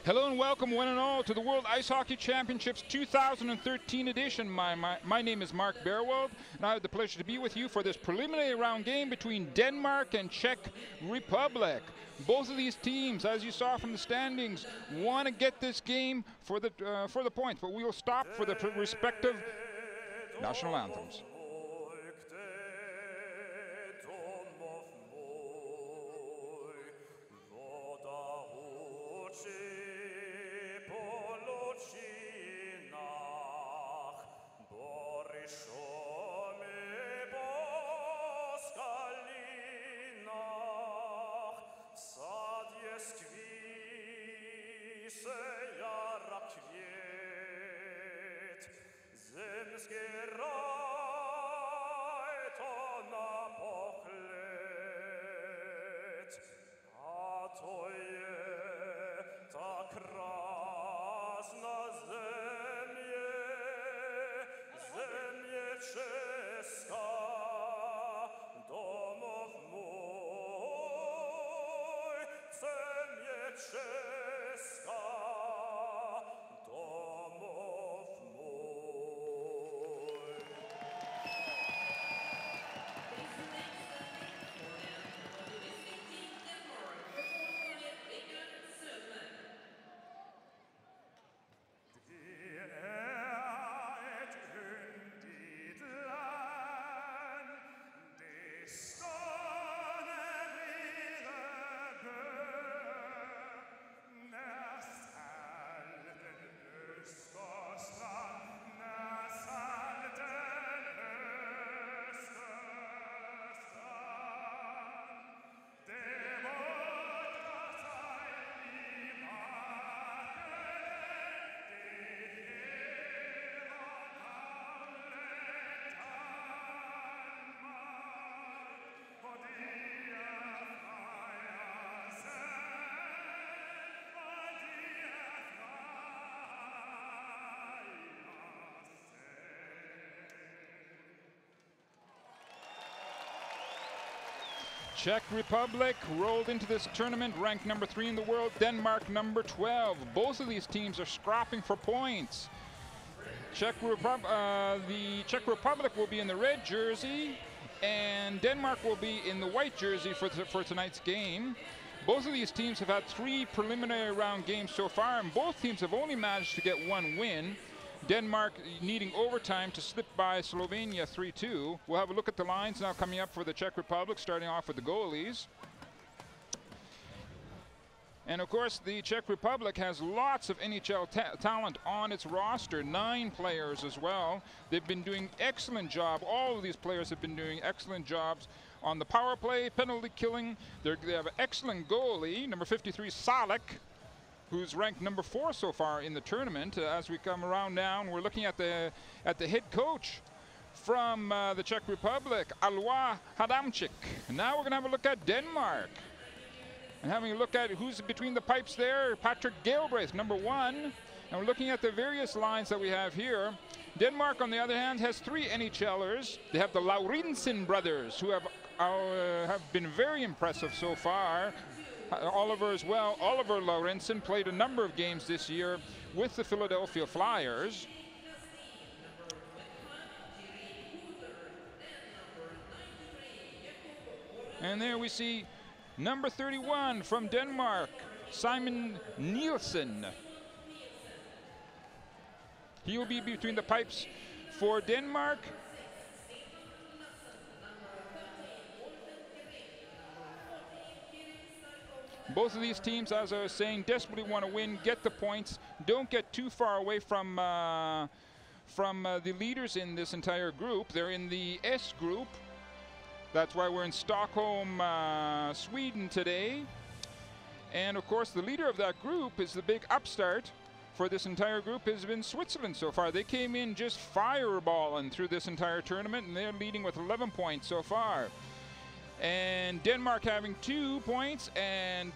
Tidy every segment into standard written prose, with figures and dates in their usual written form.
Hello and welcome one and all to the World Ice Hockey Championships 2013 edition. My name is Mark Berwald, and I have the pleasure to be with you for this preliminary round game between Denmark and Czech Republic. Both of these teams, as you saw from the standings, want to get this game for the points, but we will stop for the respective national anthems. Czech Republic rolled into this tournament ranked number 3 in the world, Denmark number 12. Both of these teams are scrapping for points. The Czech Republic will be in the red jersey, and Denmark will be in the white jersey for tonight's game. Both of these teams have had 3 preliminary round games so far, and both teams have only managed to get 1 win. Denmark needing overtime to slip by Slovenia 3-2. We'll have a look at the lines now coming up for the Czech Republic, starting off with the goalies. And of course, the Czech Republic has lots of NHL talent on its roster, 9 players as well. They've been doing excellent job. All of these players have been doing excellent jobs on the power play, penalty killing. They have an excellent goalie, number 53, Salek, who's ranked number 4 so far in the tournament. As we come around now, we're looking at the head coach from the Czech Republic, Alois Hadamczyk. And now we're going to have a look at Denmark. And having a look at who's between the pipes there, Patrick Galbraith, number 1. And we're looking at the various lines that we have here. Denmark, on the other hand, has 3 NHLers. They have the Laurinsen brothers, who have been very impressive so far. Oliver as well. Oliver Laurinsen played a number of games this year with the Philadelphia Flyers. And there we see number 31 from Denmark, Simon Nielsen. He will be between the pipes for Denmark. Both of these teams, as I was saying, desperately want to win, get the points, don't get too far away from the leaders in this entire group. They're in the S group. That's why we're in Stockholm, Sweden today. And of course, the leader of that group is the big upstart for this entire group has been Switzerland so far. They came in just fireballing through this entire tournament, and they're leading with 11 points so far. And Denmark having 2 points, and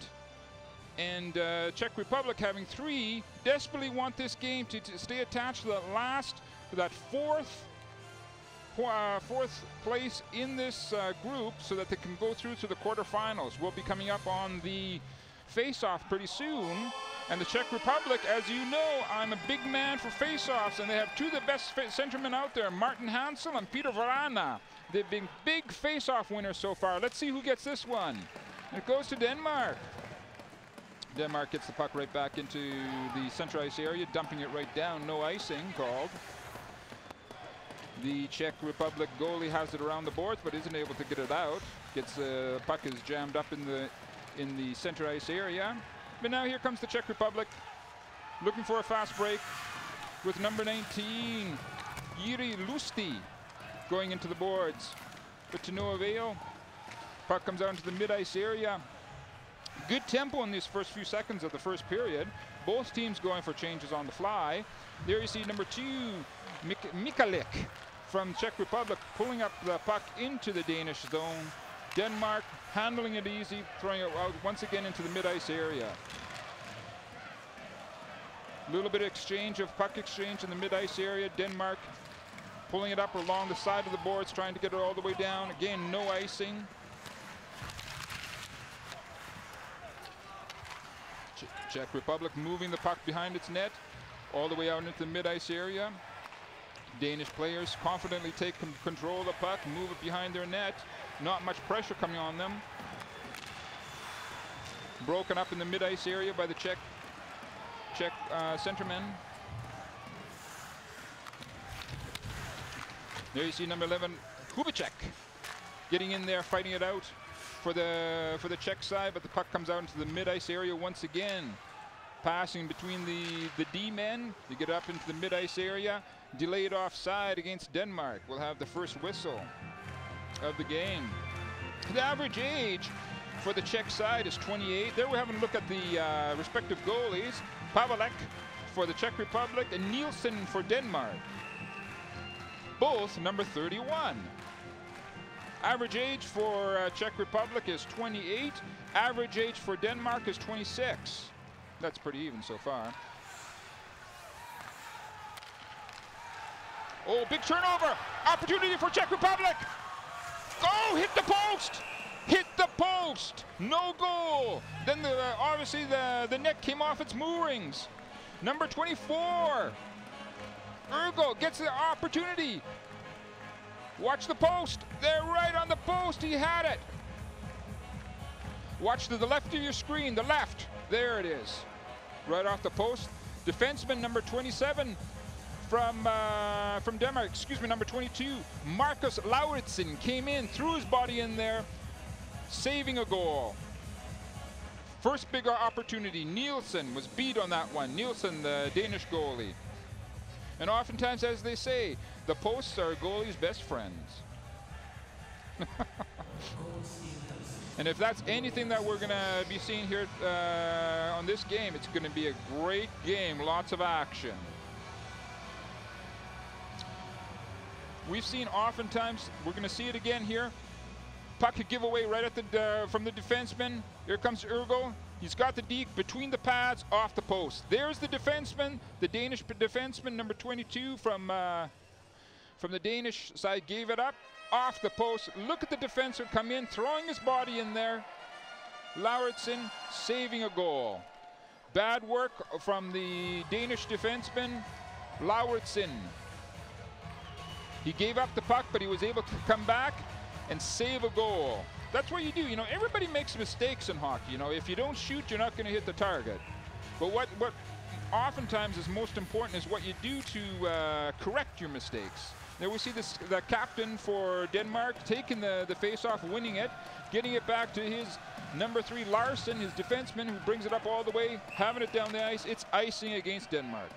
Czech Republic having 3, desperately want this game to stay attached to that fourth place in this group, so that they can go through to the quarterfinals. We'll be coming up on the face-off pretty soon. And the Czech Republic, as you know, I'm a big man for face-offs, and they have two of the best centermen out there, Martin Hansel and Peter Varana. They've been big face-off winners so far. Let's see who gets this one. And it goes to Denmark. Denmark gets the puck right back into the center ice area, dumping it right down. No icing called. The Czech Republic goalie has it around the boards, but isn't able to get it out. Gets puck is jammed up in the center ice area. But now here comes the Czech Republic, looking for a fast break with number 19, Jiří Lusty, going into the boards, but to no avail. Puck comes out into the mid-ice area. Good tempo in these first few seconds of the first period. Both teams going for changes on the fly. There you see number 2, Mikalik from Czech Republic, pulling up the puck into the Danish zone. Denmark handling it easy, throwing it out once again into the mid-ice area. A little bit of exchange of puck exchange in the mid-ice area. Denmark pulling it up along the side of the boards, trying to get it all the way down. Again, no icing. Czech Republic moving the puck behind its net, all the way out into the mid-ice area. Danish players confidently take control of the puck, move it behind their net. Not much pressure coming on them. Broken up in the mid-ice area by the Czech centerman. There you see number 11, Kubicek, getting in there, fighting it out for the Czech side, but the puck comes out into the mid-ice area once again. Passing between the D-men, you get up into the mid-ice area. Delayed offside against Denmark. We'll have the first whistle of the game. The average age for the Czech side is 28. There we're having a look at the respective goalies. Pavelek for the Czech Republic and Nielsen for Denmark. Both number 31. Average age for Czech Republic is 28. Average age for Denmark is 26. That's pretty even so far. Oh, big turnover. Opportunity for Czech Republic. Oh, hit the post. Hit the post. No goal. Then obviously the net came off its moorings. Number 24. Ergo gets the opportunity. Watch the post. They're right on the post. He had it. Watch to the left of your screen. The left. There it is. Right off the post. Defenseman number 27 from Denmark, excuse me, number 22, Marcus Lauritsen came in, threw his body in there, saving a goal. First bigger opportunity. Nielsen was beat on that one. Nielsen, the Danish goalie. And oftentimes, as they say, the posts are a goalie's best friends. And if that's anything that we're going to be seeing here on this game, it's going to be a great game, lots of action. We've seen oftentimes, we're going to see it again here. Puck could give away right at the from the defenseman. Here comes Ergo. He's got the deke between the pads, off the post. There's the defenseman, the Danish defenseman, number 22 from the Danish side, gave it up, off the post. Look at the defenseman come in, throwing his body in there. Lauritsen saving a goal. Bad work from the Danish defenseman, Lauritsen. He gave up the puck, but he was able to come back and save a goal. That's what you do. You know, everybody makes mistakes in hockey. You know, if you don't shoot, you're not going to hit the target. But what oftentimes is most important is what you do to correct your mistakes. There we see the captain for Denmark taking the face-off, winning it, getting it back to his number 3, Larsen, his defenseman, who brings it up all the way, having it down the ice. It's icing against Denmark.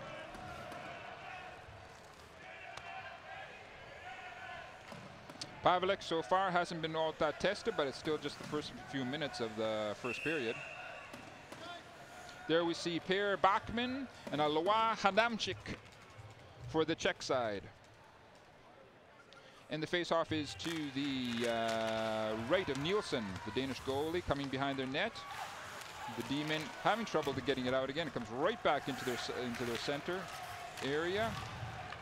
Pavelek so far hasn't been all that tested, but it's still just the first few minutes of the first period. There we see Per Bachmann and Alois Hadamczyk for the Czech side. And the face-off is to the right of Nielsen, the Danish goalie, coming behind their net. The D-men having trouble to getting it out again. It comes right back into their center area.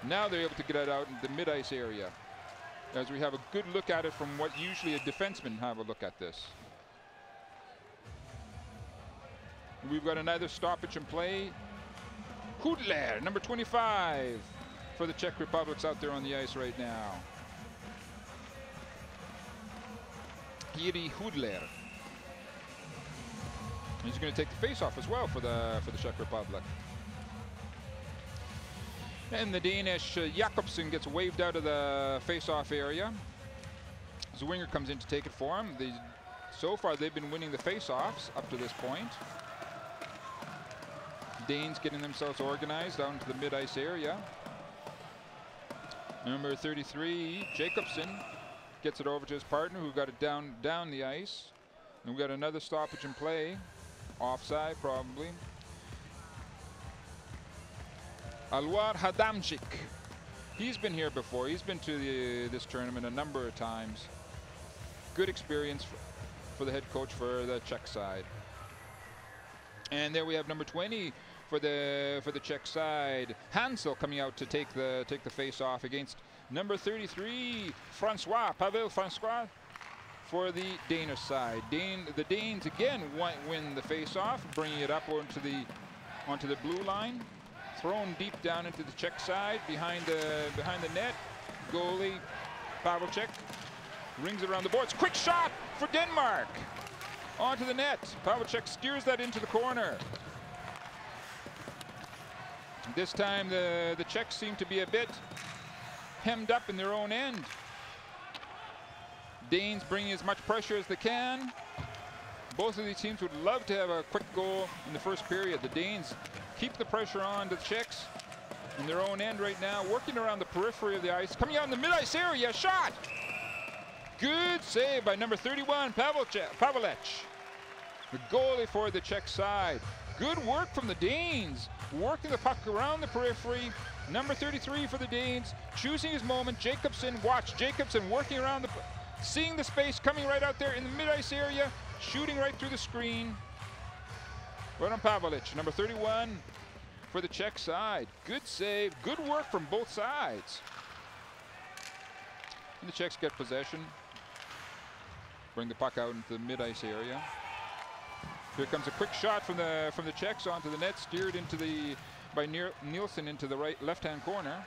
Now they're able to get it out in the mid-ice area, as we have a good look at it from what usually a defenseman have a look at this. We've got another stoppage in play. Hudler, number 25 for the Czech Republic's out there on the ice right now. Jiří Hudler. He's going to take the face-off as well for the Czech Republic. And the Danish Jakobsen gets waved out of the face-off area. Zwinger comes in to take it for him. So far, they've been winning the face-offs up to this point. Danes getting themselves organized out into the mid-ice area. Number 33, Jakobsen, gets it over to his partner, who got it down the ice. And we got another stoppage in play. Offside, probably. Alwar Hadamcik. He's been here before. He's been to this tournament a number of times. Good experience for the head coach for the Czech side. And there we have number 20 for the Czech side. Hansel coming out to take the face off against number 33, Pavel Francois, for the Danish side. The Danes again win the face-off, bringing it up onto the blue line, thrown deep down into the Czech side behind the net. Goalie Pavelcek rings it around the boards. Quick shot for Denmark onto the net. Pavelcek steers that into the corner. This time the Czechs seem to be a bit hemmed up in their own end. Danes bringing as much pressure as they can. Both of these teams would love to have a quick goal in the first period. The Danes keep the pressure on to the Czechs in their own end right now, working around the periphery of the ice. Coming out in the mid-ice area, shot! Good save by number 31, Pavelec, the goalie for the Czech side. Good work from the Danes, working the puck around the periphery. Number 33 for the Danes, choosing his moment. Jakobsen, watch Jakobsen working around seeing the space, coming right out there in the mid-ice area, shooting right through the screen. Right on Pavelec, number 31 for the Czech side. Good save, good work from both sides. And the Czechs get possession. Bring the puck out into the mid-ice area. Here comes a quick shot from the Czechs onto the net, steered by Nielsen into the left-hand corner.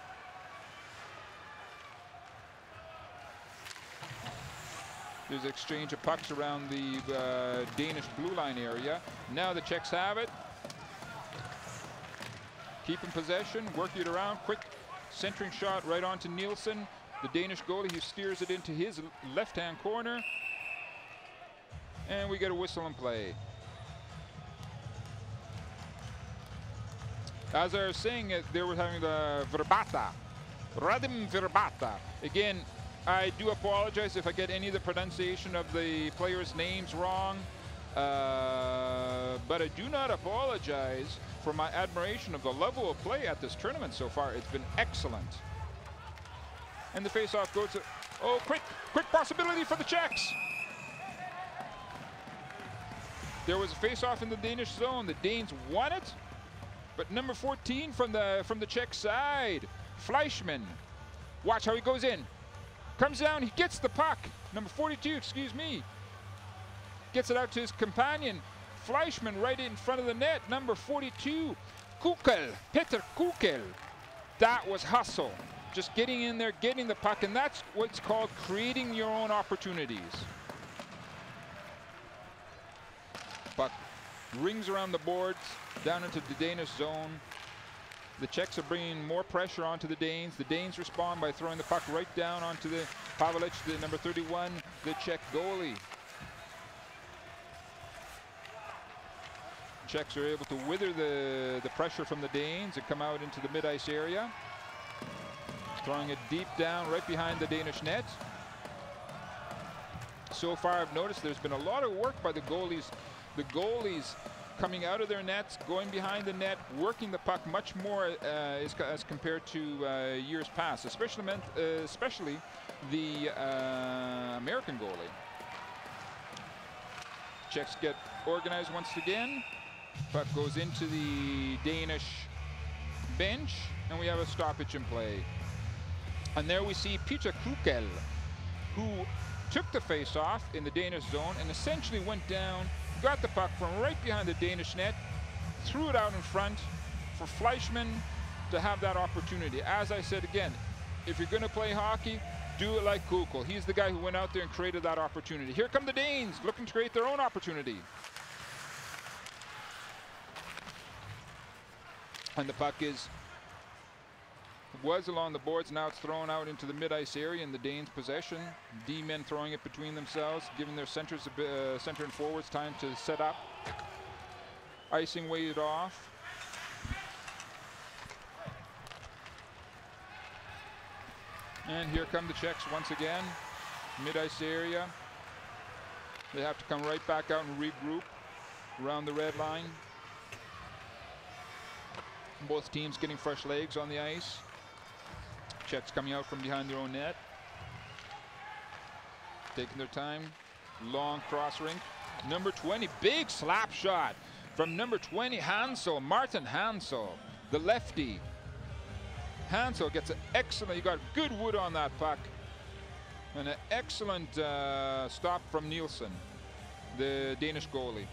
There's an exchange of pucks around the Danish blue line area. Now the Czechs have it. Keeping possession, working it around. Quick centering shot right onto Nielsen, the Danish goalie, who steers it into his left-hand corner. And we get a whistle and play. As I was saying, they were having the Verbata, Radim Verbata. Again, I do apologize if I get any of the pronunciation of the players' names wrong, but I do not apologize for my admiration of the level of play at this tournament so far. It's been excellent. And the face-off goes to, oh, quick possibility for the Czechs. There was a face-off in the Danish zone. The Danes won it, but number 14 from the Czech side, Fleischmann. Watch how he goes in. Comes down, he gets the puck. Number 42, excuse me. Gets it out to his companion. Fleischmann right in front of the net. Number 42, Kukel, Peter Kukel. That was hustle. Just getting in there, getting the puck, and that's what's called creating your own opportunities. Puck rings around the boards, down into the Danish zone. The Czechs are bringing more pressure onto the Danes. The Danes respond by throwing the puck right down onto the Pavelec, the number 31, the Czech goalie. Czechs are able to wither the pressure from the Danes and come out into the mid-ice area. Throwing it deep down right behind the Danish net. So far I've noticed there's been a lot of work by the goalies. The goalies coming out of their nets, going behind the net, working the puck much more as compared to years past, especially the American goalie. Czechs get organized once again. Puck goes into the Danish bench, and we have a stoppage in play. And there we see Peter Kukel, who took the face-off in the Danish zone and essentially went down got the puck from right behind the Danish net, threw it out in front for Fleischmann to have that opportunity. As I said again, if you're going to play hockey, do it like Kukul. He's the guy who went out there and created that opportunity. Here come the Danes looking to create their own opportunity. And the puck was along the boards. Now it's thrown out into the mid-ice area in the Danes' possession. D-men throwing it between themselves, giving their centers, center and forwards time to set up. Icing weighted off. And here come the Czechs once again. Mid-ice area. They have to come right back out and regroup around the red line. Both teams getting fresh legs on the ice. Czechs coming out from behind their own net. Taking their time. Long cross rink. Number 20, big slap shot from number 20, Hansel, Martin Hansel, the lefty. Hansel gets an excellent, you got good wood on that puck. And an excellent stop from Nielsen, the Danish goalie.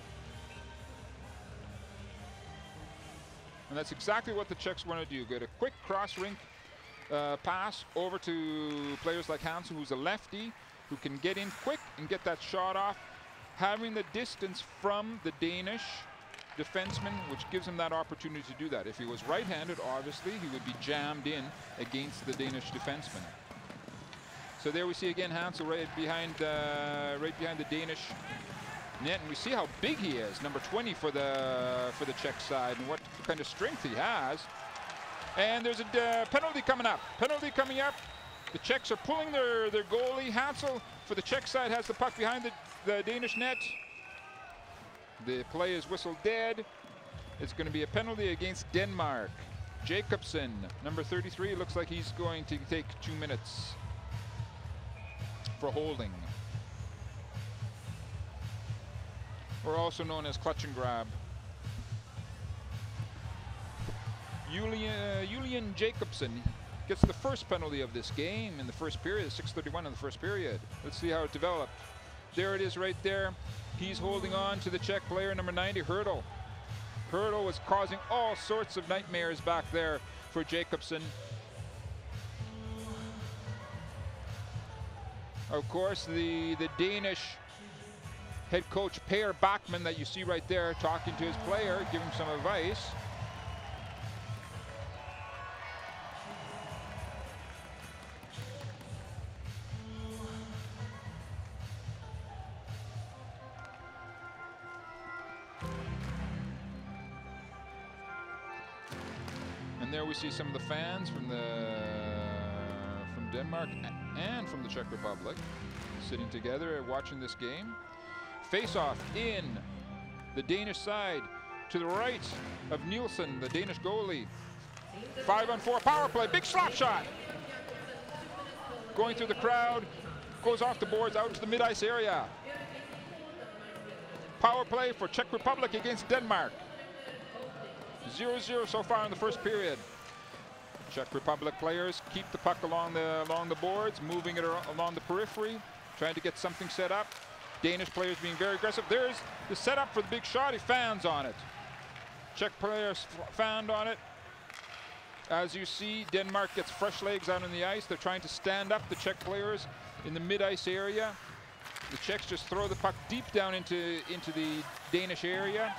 And that's exactly what the Czechs want to do. Get a quick cross-rink pass over to players like Hansel, who's a lefty, who can get in quick and get that shot off, having the distance from the Danish defenseman, which gives him that opportunity to do that. If he was right-handed, obviously, he would be jammed in against the Danish defenseman. So there we see again Hansel right behind the Danish net, and we see how big he is, number 20 for the Czech side, and what kind of strength he has. And there's a penalty coming up. Penalty coming up. The Czechs are pulling their goalie. Hansel for the Czech side has the puck behind the Danish net. The play is whistled dead. It's going to be a penalty against Denmark. Jacobson, number 33, looks like he's going to take 2 minutes for holding. Or also known as clutch and grab. Julian Jacobson gets the first penalty of this game in the first period, 6:31 in the first period. Let's see how it developed. There it is right there. He's holding on to the Czech player, number 90, Hurdle. Hurdle was causing all sorts of nightmares back there for Jacobson. Of course, the Danish head coach Per Bachmann that you see right there talking to his player, giving him some advice. And there we see some of the fans from Denmark and from the Czech Republic sitting together watching this game. Face-off in the Danish side to the right of Nielsen, the Danish goalie. 5-on-4 power play, big slap shot. Going through the crowd, goes off the boards out to the mid-ice area. Power play for Czech Republic against Denmark. 0-0 so far in the first period. Czech Republic players keep the puck along the boards, moving it along the periphery, trying to get something set up. Danish players being very aggressive. There's the setup for the big shot. He fans on it. Czech players fanned on it. As you see, Denmark gets fresh legs out on the ice. They're trying to stand up the Czech players in the mid-ice area. The Czechs just throw the puck deep down into the Danish area.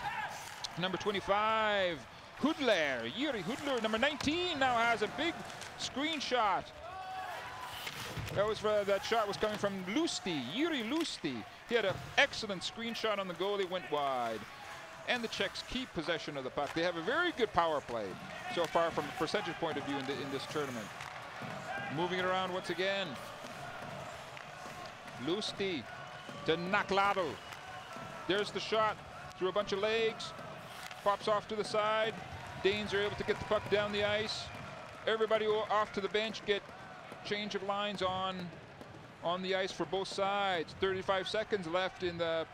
Number 25, Hudler, Jiri Hudler, number 19 now has a big screenshot. That shot was coming from Lusti, Jiri Lusti. He had an excellent screenshot on the goal. He went wide. And the Czechs keep possession of the puck. They have a very good power play so far from a percentage point of view in this tournament. Moving it around once again. Lusti to Nakladl. There's the shot through a bunch of legs. Pops off to the side. Danes are able to get the puck down the ice. Everybody off to the bench, get change of lines on the ice for both sides. 35 seconds left in the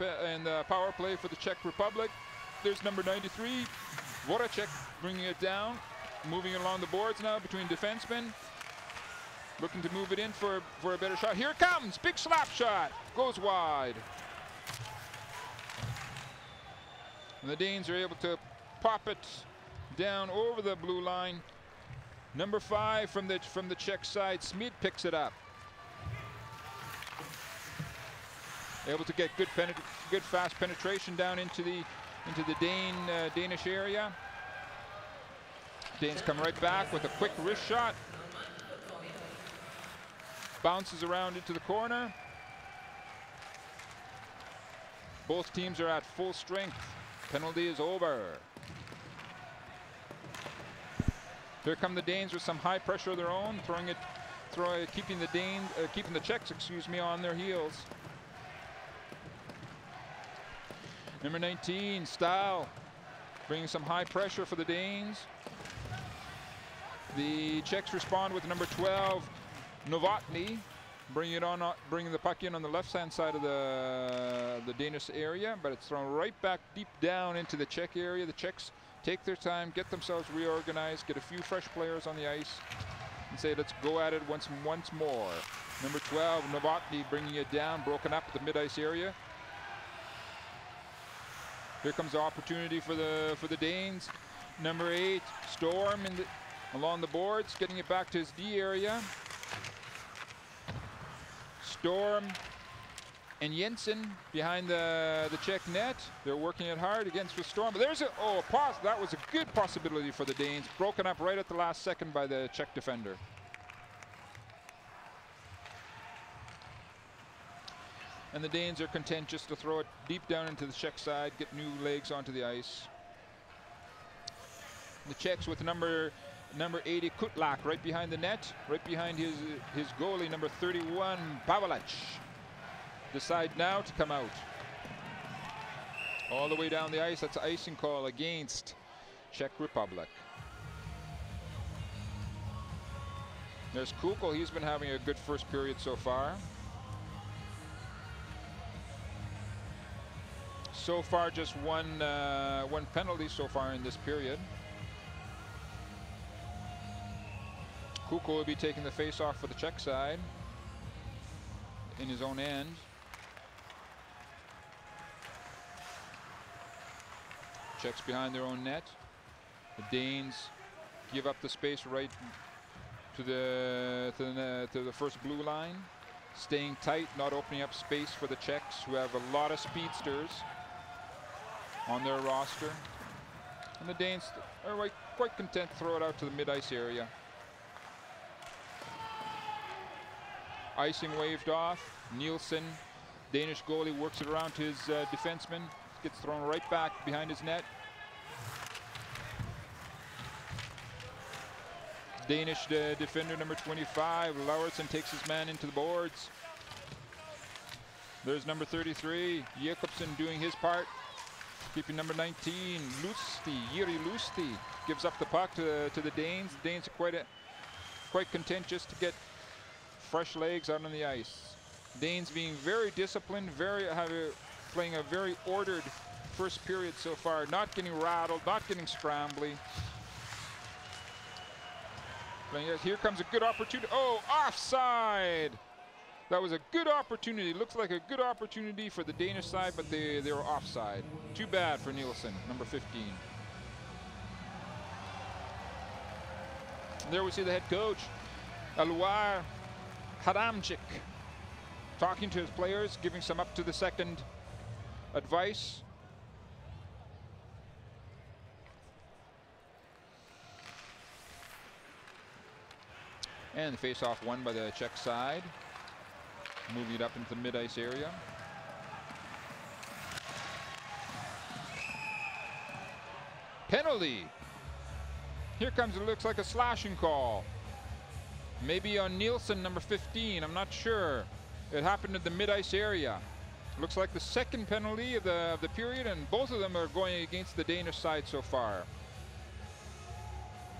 power play for the Czech Republic. There's number 93, Voracek, bringing it down, moving it along the boards now between defensemen, looking to move it in for a better shot. Here it comes, big slap shot, goes wide. And the Danes are able to pop it down over the blue line. Number 5 from the Czech side, Smid picks it up. Able to get good fast penetration down into the Danish area. Danes come right back with a quick wrist shot. Bounces around into the corner. Both teams are at full strength. Penalty is over. Here come the Danes with some high pressure of their own, keeping the Czechs, excuse me, on their heels. Number 19, Stahl, bringing some high pressure for the Danes. The Czechs respond with number 12, Novotny, bringing the puck in on the left-hand side of the Danish area, but it's thrown right back deep down into the Czech area. The Czechs take their time, get themselves reorganized, get a few fresh players on the ice, and say, let's go at it once more. Number 12, Novotny, bringing it down, broken up at the mid-ice area. Here comes the opportunity for the Danes. Number 8, Storm along the boards, getting it back to his D area. Storm and Jensen behind the Czech net. They're working it hard against the Storm. But there's that was a good possibility for the Danes. Broken up right at the last second by the Czech defender. And the Danes are content just to throw it deep down into the Czech side, get new legs onto the ice. The Czechs with number 80, Kutlak, right behind the net, right behind his goalie, number 31, Pavlec. Decide now to come out. All the way down the ice, that's an icing call against Czech Republic. There's Kukl, he's been having a good first period so far. So far, just one penalty so far in this period. Kukl will be taking the face-off for the Czech side in his own end. Czechs behind their own net. The Danes give up the space right to the first blue line, staying tight, not opening up space for the Czechs, who have a lot of speedsters on their roster. And the Danes are quite content to throw it out to the mid-ice area. Icing waved off. Nielsen, Danish goalie, works it around to his defenseman. Gets thrown right back behind his net. Danish defender number 25, Lauritsen, takes his man into the boards. There's number 33, Jakobsen, doing his part. Keeping number 19, Jiri Lusti, gives up the puck to the Danes. The Danes are quite content just to get fresh legs out on the ice. Danes being very disciplined, playing a very ordered first period so far, not getting rattled, not getting scrambly. Here comes a good opportunity. Oh, offside! That was a good opportunity. Looks like a good opportunity for the Danish side, but they were offside. Too bad for Nielsen, number 15. There we see the head coach, Alwar Haramchik, talking to his players, giving some up to the second advice. And the face-off won by the Czech side. Moving it up into the mid-ice area. Penalty. Here comes, it looks like a slashing call. Maybe on Nielsen, number 15, I'm not sure. It happened in the mid-ice area. Looks like the second penalty of the period, and both of them are going against the Danish side so far.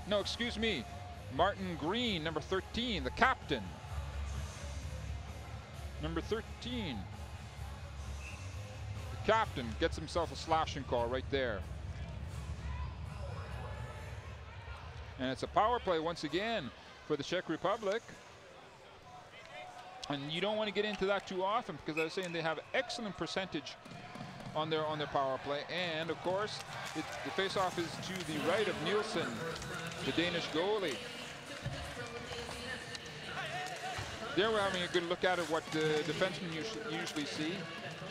No, excuse me. Martin Green, number 13, the captain. Number 13. The captain gets himself a slashing call right there. And it's a power play once again for the Czech Republic. And you don't want to get into that too often, because I was saying they have excellent percentage on their power play. And of course, the face-off is to the right of Nielsen, the Danish goalie. There we're having a good look at it, what the defensemen usually see.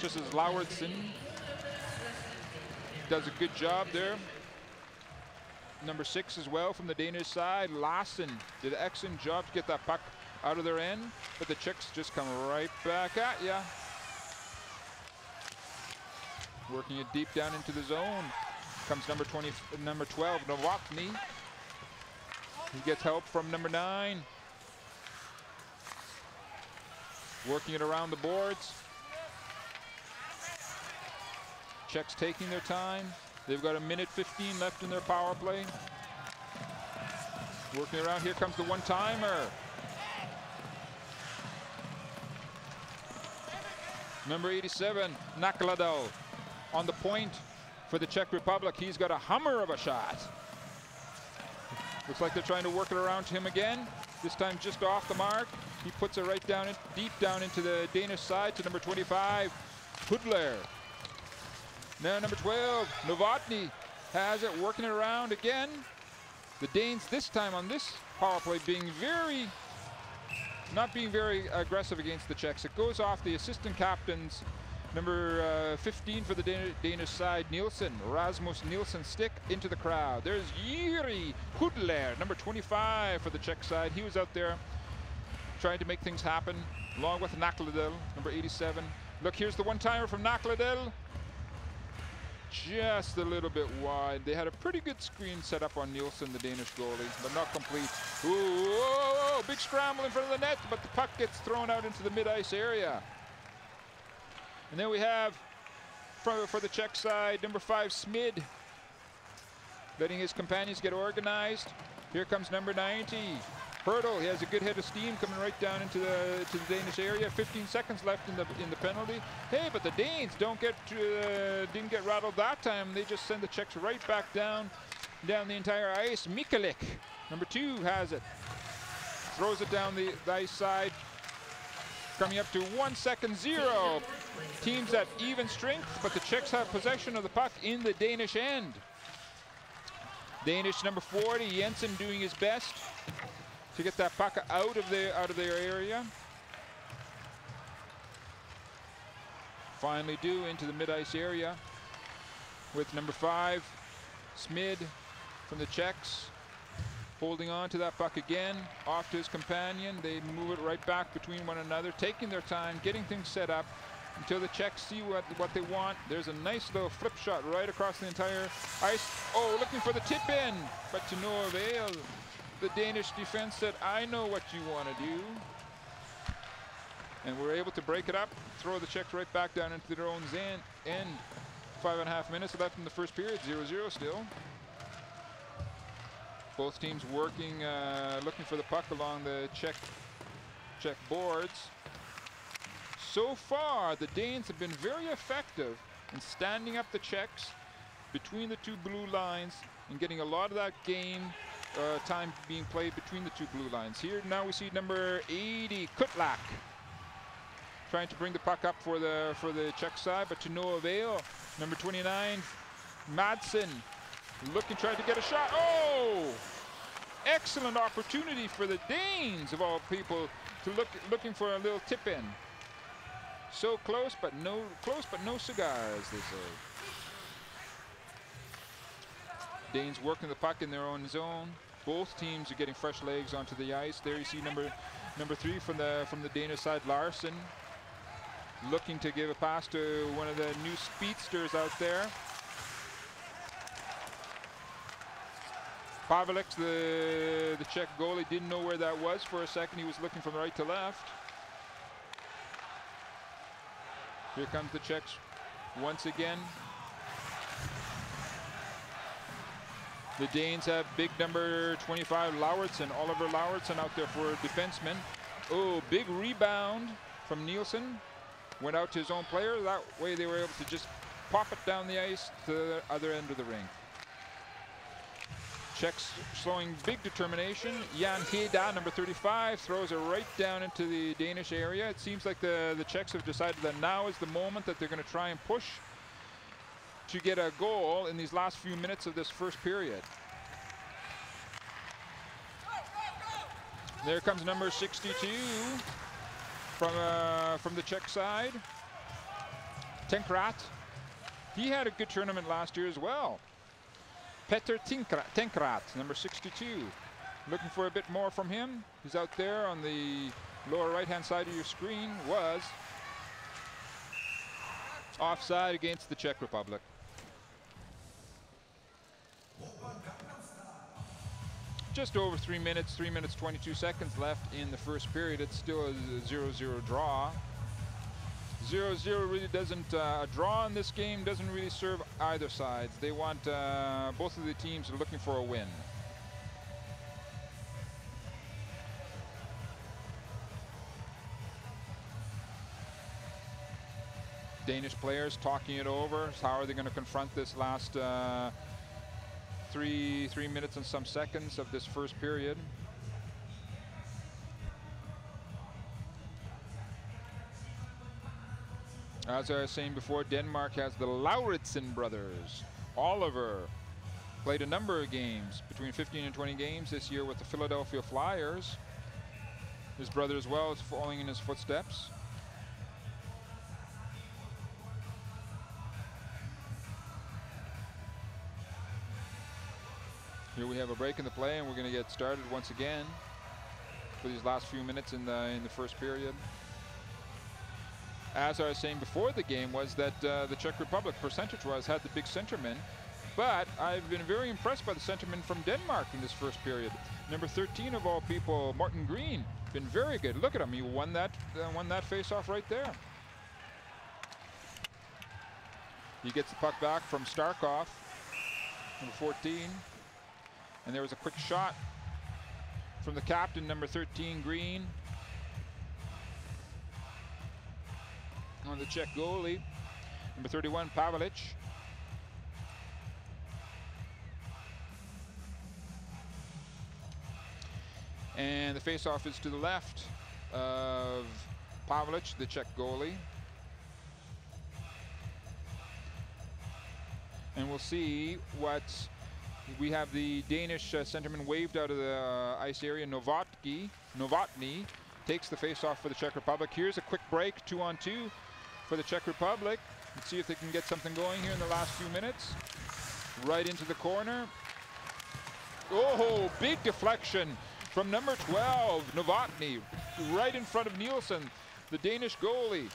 Just as Lauritsen does a good job there. Number 6 as well from the Danish side. Larsen did an excellent job to get that puck out of their end, but the Czechs just come right back at ya. Working it deep down into the zone. Comes number 12, Novotny. He gets help from number 9. Working it around the boards. Czechs taking their time. They've got 1:15 left in their power play. Working around, here comes the one-timer. Number 87, Nakladel, on the point for the Czech Republic. He's got a hummer of a shot. Looks like they're trying to work it around to him again. This time just off the mark. He puts it right down, deep down into the Danish side to number 25, Hudler. Now number 12, Novotny has it, working it around again. The Danes this time on this power play not being very aggressive against the Czechs. It goes off the assistant captain's number 15 for the Danish side, Nielsen, Rasmus Nielsen, stick into the crowd. There's Jiri Hudler, number 25 for the Czech side. He was out there trying to make things happen, along with Nakladel, number 87. Look, here's the one-timer from Nakladel. Just a little bit wide. They had a pretty good screen set up on Nielsen, the Danish goalie, but not complete. Ooh, whoa, whoa, big scramble in front of the net, but the puck gets thrown out into the mid-ice area. And then we have, for the Czech side, number 5, Smid, letting his companions get organized. Here comes number 90, Hurdle. He has a good head of steam coming right down into the Danish area. 15 seconds left in the penalty. Hey, but the Danes didn't get rattled that time. They just send the Czechs right back down the entire ice. Mikalik, number 2, has it. Throws it down the ice side. Coming up to 1 second, 0. Teams at even strength, but the Czechs have possession of the puck in the Danish end. Danish number 40, Jensen, doing his best to get that puck out of their area. Finally into the mid-ice area with number 5, Smid from the Czechs, holding on to that puck again, off to his companion. They move it right back between one another, taking their time, getting things set up until the Czechs see what they want. There's a nice little flip shot right across the entire ice. Oh, looking for the tip in, but to no avail. The Danish defense said, I know what you want to do. And we're able to break it up, throw the Czechs right back down into their own end. 5.5 minutes left in the first period, 0-0 still. Both teams working, looking for the puck along the Czech boards. So far, the Danes have been very effective in standing up the Czechs between the two blue lines and getting a lot of that game time being played between the two blue lines. Here now we see number 80, Kutlak, trying to bring the puck up for the Czech side, but to no avail. Number 29, Madsen, trying to get a shot. Oh! Excellent opportunity for the Danes, of all people, to looking for a little tip in. So close, but no cigar, as they say. Danes working the puck in their own zone. Both teams are getting fresh legs onto the ice. There you see number 3 from the Danish side, Larsen, looking to give a pass to one of the new speedsters out there. Pavlik, the Czech goalie, didn't know where that was for a second. He was looking from right to left. Here comes the Czechs once again. The Danes have big number 25, Lauritsen, Oliver Lauritsen, out there for defenseman. Oh, big rebound from Nielsen. Went out to his own player. That way they were able to just pop it down the ice to the other end of the ring. Czechs showing big determination. Jan Heda, number 35, throws it right down into the Danish area. It seems like the Czechs have decided that now is the moment that they're going to try and push to get a goal in these last few minutes of this first period. There comes number 62 from the Czech side, Tenkrat. He had a good tournament last year as well. Petr Tenkrat, number 62. Looking for a bit more from him. He's out there on the lower right-hand side of your screen. Was offside against the Czech Republic. Just over 3 minutes, 3 minutes 22 seconds left in the first period. It's still a 0-0 draw. 0-0 really doesn't, a draw in this game doesn't really serve either side. They want, both of the teams are looking for a win. Danish players talking it over. So how are they going to confront this last three minutes and some seconds of this first period? As I was saying before, Denmark has the Lauritsen brothers. Oliver played a number of games, between 15 and 20 games this year with the Philadelphia Flyers. His brother as well is following in his footsteps. Here we have a break in the play, and we're going to get started once again for these last few minutes in the first period. As I was saying before the game, was that the Czech Republic, percentage-wise, had the big centermen, but I've been very impressed by the centermen from Denmark in this first period. Number 13 of all people, Martin Green, been very good. Look at him; he won that face-off right there. He gets the puck back from Starkov, number 14, and there was a quick shot from the captain, number 13, Green, on the Czech goalie, number 31, Pavlic. And the face-off is to the left of Pavlic, the Czech goalie. And we'll see what we have. The Danish centerman waved out of the ice area. Novotny takes the face-off for the Czech Republic. Here's a quick break, 2-on-2 for the Czech Republic. Let's see if they can get something going here in the last few minutes. Right into the corner. Oh, big deflection from number 12, Novotny, right in front of Nielsen, the Danish goalie.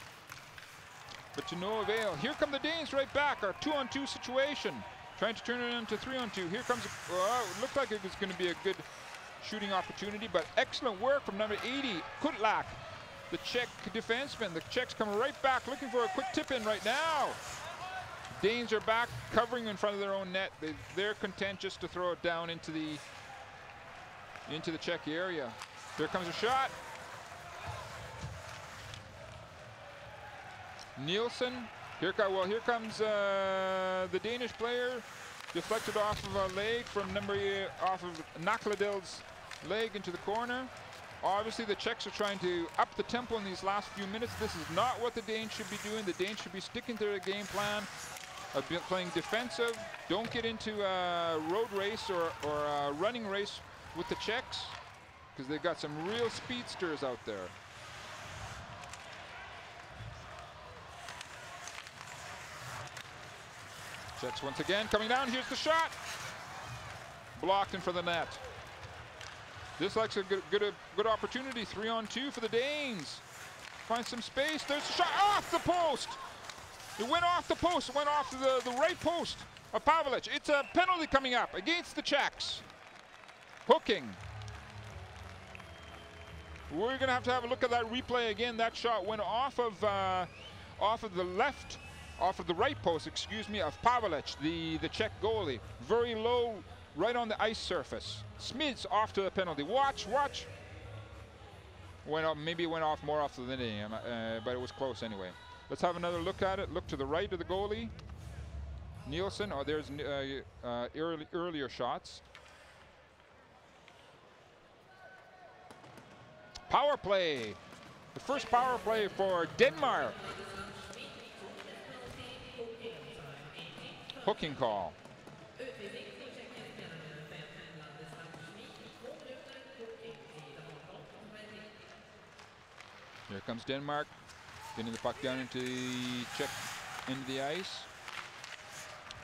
But to no avail. Here come the Danes right back. Our 2-on-2 situation. Trying to turn it into 3-on-2. Here comes, it looked like it was going to be a good shooting opportunity, but excellent work from number 80, Kutlak, the Czech defenseman. The Czechs coming right back, looking for a quick tip-in right now. Danes are back, covering in front of their own net. They're content just to throw it down into the Czech area. There comes a shot. Nielsen. Here comes the Danish player, deflected off of a leg from off of Nakladel's leg into the corner. Obviously, the Czechs are trying to up the tempo in these last few minutes. This is not what the Danes should be doing. The Danes should be sticking to their game plan of playing defensive. Don't get into a road race or a running race with the Czechs, because they've got some real speedsters out there. Czechs once again coming down. Here's the shot. Blocked in front of the net. This looks a good opportunity. 3-on-2 for the Danes. Find some space. There's a shot off the post. It went off the post. It went off the right post of Pavlic. It's a penalty coming up against the Czechs. Hooking. We're going to have a look at that replay again. That shot went off of the left. Off of the right post, excuse me, of Pavlic, the Czech goalie. Very low, right on the ice surface. Smids off to the penalty. Watch. Went off, maybe it went off more off the linear, but it was close anyway. Let's have another look at it. Look to the right of the goalie. Nielsen. Oh, there's earlier shots. Power play. The first power play for Denmark. hooking call. Here comes Denmark, getting the puck down into the Czech, into the ice.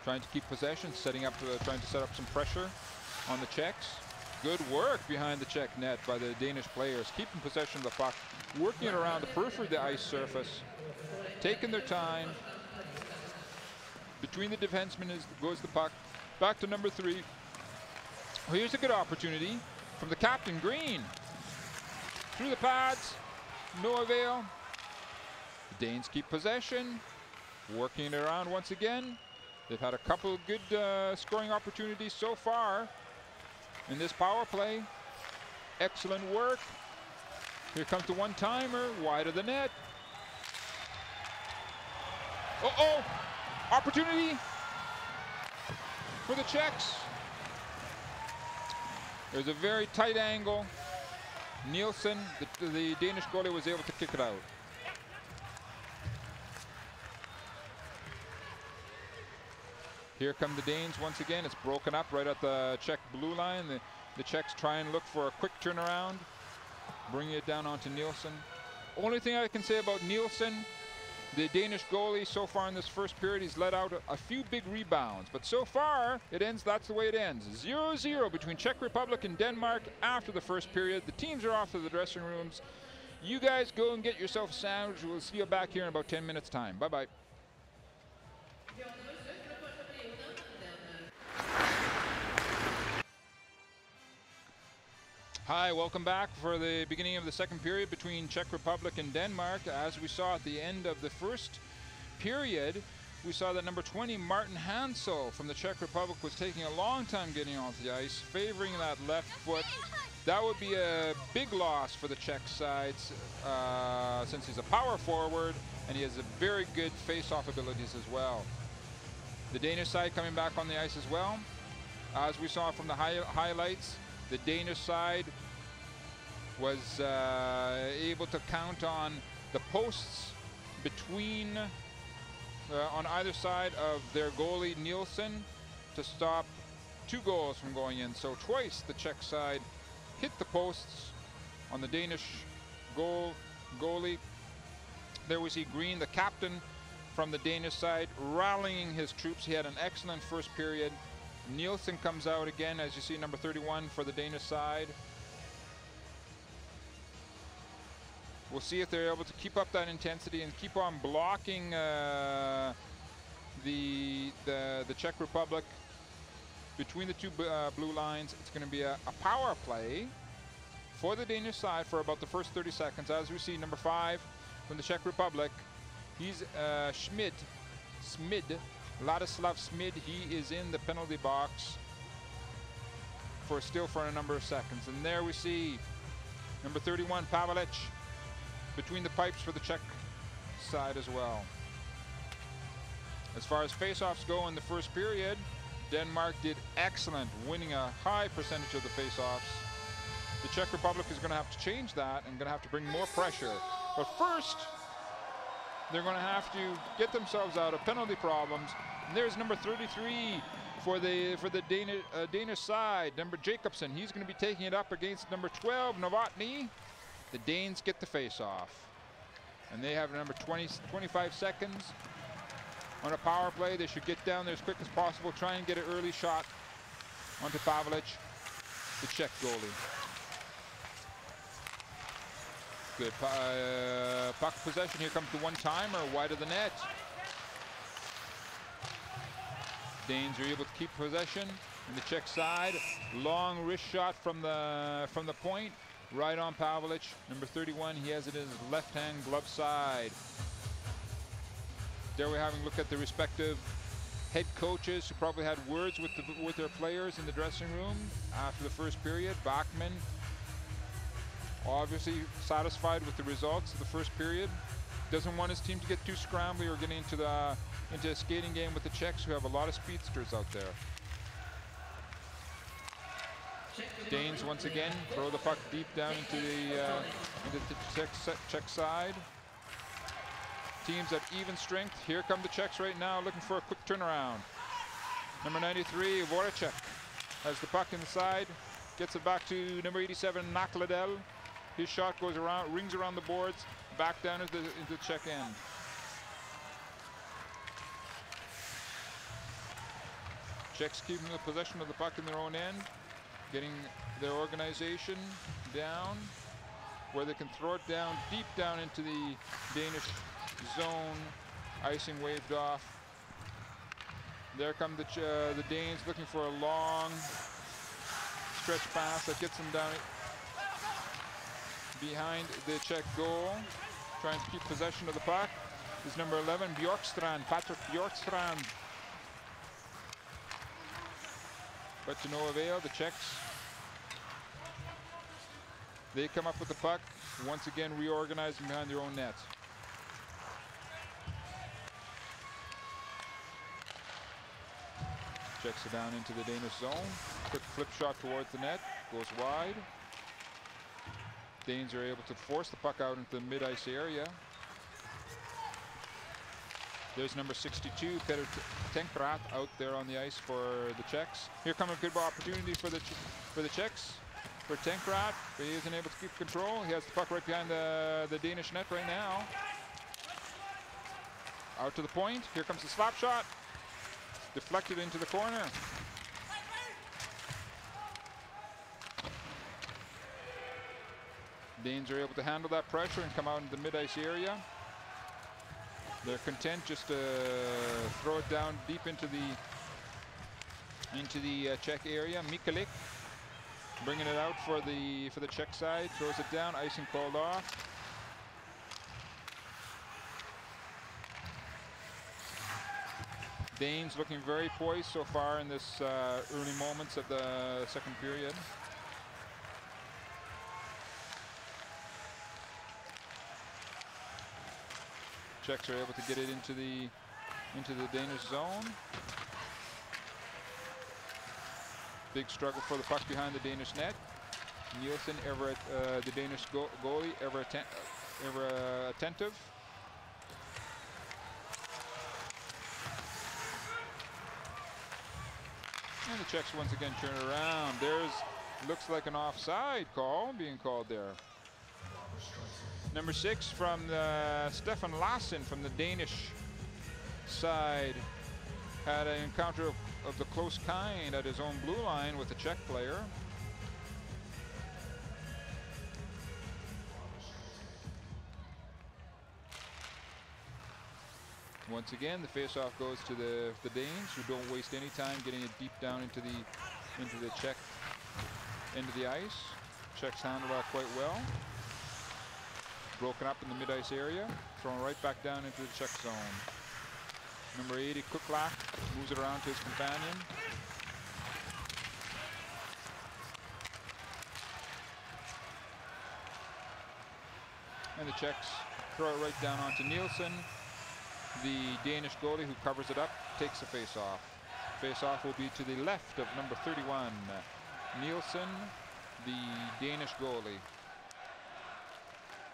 Trying to keep possession, trying to set up some pressure on the Czechs. Good work behind the Czech net by the Danish players, keeping possession of the puck, working it around the periphery of the ice surface, taking their time. Between the defensemen goes the puck. Back to number 3. Oh, here's a good opportunity from the captain, Green. Through the pads, no avail. The Danes keep possession, working it around once again. They've had a couple of good scoring opportunities so far in this power play. Excellent work. Here comes the one-timer, wide of the net. Uh-oh! Opportunity for the Czechs. There's a very tight angle. Nielsen, the Danish goalie, was able to kick it out. Here come the Danes once again. It's broken up right at the Czech blue line. The Czechs try and look for a quick turnaround, bringing it down onto Nielsen. Only thing I can say about Nielsen, the Danish goalie, so far in this first period, he's let out a few big rebounds. But so far, that's the way it ends. 0-0 between Czech Republic and Denmark after the first period. The teams are off to the dressing rooms. You guys go and get yourself a sandwich. We'll see you back here in about 10 minutes' time. Bye-bye. Hi, welcome back for the beginning of the second period between Czech Republic and Denmark. As we saw at the end of the first period, we saw that number 20, Martin Hansel from the Czech Republic, was taking a long time getting onto the ice, favoring that left foot. That would be a big loss for the Czech side since he's a power forward and he has a very good face-off abilities as well. The Danish side coming back on the ice as well. As we saw from the highlights, the Danish side was able to count on the posts between, on either side of their goalie Nielsen to stop 2 goals from going in. So twice the Czech side hit the posts on the Danish goalie. There we see Green, the captain from the Danish side, rallying his troops. He had an excellent first period. Nielsen comes out again, as you see, number 31 for the Danish side. We'll see if they're able to keep up that intensity and keep on blocking the Czech Republic between the 2 blue lines. It's going to be a power play for the Danish side for about the first 30 seconds. As we see, number 5 from the Czech Republic, he's Smid. Ladislav Smid, he is in the penalty box for a number of seconds. And there we see number 31, Pavelic, between the pipes for the Czech side as well. As far as face-offs go in the first period, Denmark did excellent, winning a high percentage of the face-offs. The Czech Republic is going to have to change that and going to have to bring more pressure. But first, they're going to have to get themselves out of penalty problems. And there's number 33 for the Danish side, number Jacobson. He's going to be taking it up against number 12, Novotny. The Danes get the face-off. And they have number 25 seconds on a power play. They should get down there as quick as possible, try and get an early shot onto Pavelic, the Czech goalie. Good puck possession. Here comes the one-timer, wide of the net. Danes are able to keep possession on the Czech side. Long wrist shot from the point, right on Pavelic. Number 31, he has it in his left-hand glove side. There we're having a look at the respective head coaches who probably had words with their players in the dressing room after the first period. Bachmann, obviously satisfied with the results of the first period. Doesn't want his team to get too scrambly or get into a skating game with the Czechs, who have a lot of speedsters out there. Danes once again throw the puck deep down into the Czech side. Teams at even strength. Here come the Czechs right now, looking for a quick turnaround. Number 93, Voracek has the puck inside, gets it back to number 87, Nakladel. His shot goes around, rings around the boards, back down into the Czech end. Czechs keeping the possession of the puck in their own end, getting their organization down, where they can throw it down, deep down into the Danish zone. Icing waved off. There come the Danes looking for a long stretch pass that gets them down behind the Czech goal, trying to keep possession of the puck. Is number 11, Bjorkstrand, Patrick Bjorkstrand. But to no avail, the Czechs, they come up with the puck, once again reorganizing behind their own net. Checks it down into the Danish zone. Quick flip shot towards the net, goes wide. Danes are able to force the puck out into the mid-ice area. There's number 62, Petr Tenkrát, out there on the ice for the Czechs. Here comes a good opportunity for the Czechs, for Tenkrát, but he isn't able to keep control. He has the puck right behind the Danish net right now. Out to the point. Here comes the slap shot. Deflected into the corner. Danes are able to handle that pressure and come out into the mid-ice area. They're content just to throw it down deep into the Czech area. Mikalik bringing it out for the Czech side. Throws it down. Icing called off. Danes looking very poised so far in this early moments of the second period. Czechs are able to get it into the Danish zone. Big struggle for the puck behind the Danish net. Nielsen, the Danish goalie, ever attentive. And the Czechs once again turn it around. Looks like an offside call being called there. Number 6 from Stefan Lassen from the Danish side had an encounter of the close kind at his own blue line with the Czech player. Once again, the face-off goes to the Danes, who don't waste any time getting it deep down into the Czech end of the ice. Czechs handle that quite well. Broken up in the mid-ice area, thrown right back down into the Czech zone. Number 80, Kuklak, moves it around to his companion. And the Czechs throw it right down onto Nielsen. The Danish goalie, who covers it up, takes the face-off. Face-off will be to the left of number 31, Nielsen, the Danish goalie.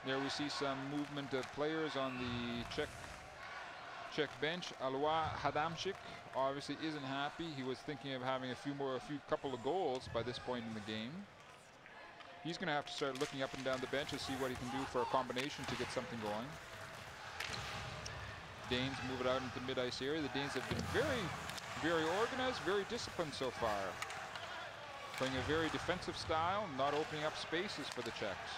There we see some movement of players on the Czech bench. Alois Hadamczyk obviously isn't happy. He was thinking of having a couple of goals by this point in the game. He's going to have to start looking up and down the bench to see what he can do for a combination to get something going. Danes move it out into the mid-ice area. The Danes have been very, very organized, very disciplined so far. Playing a very defensive style, not opening up spaces for the Czechs.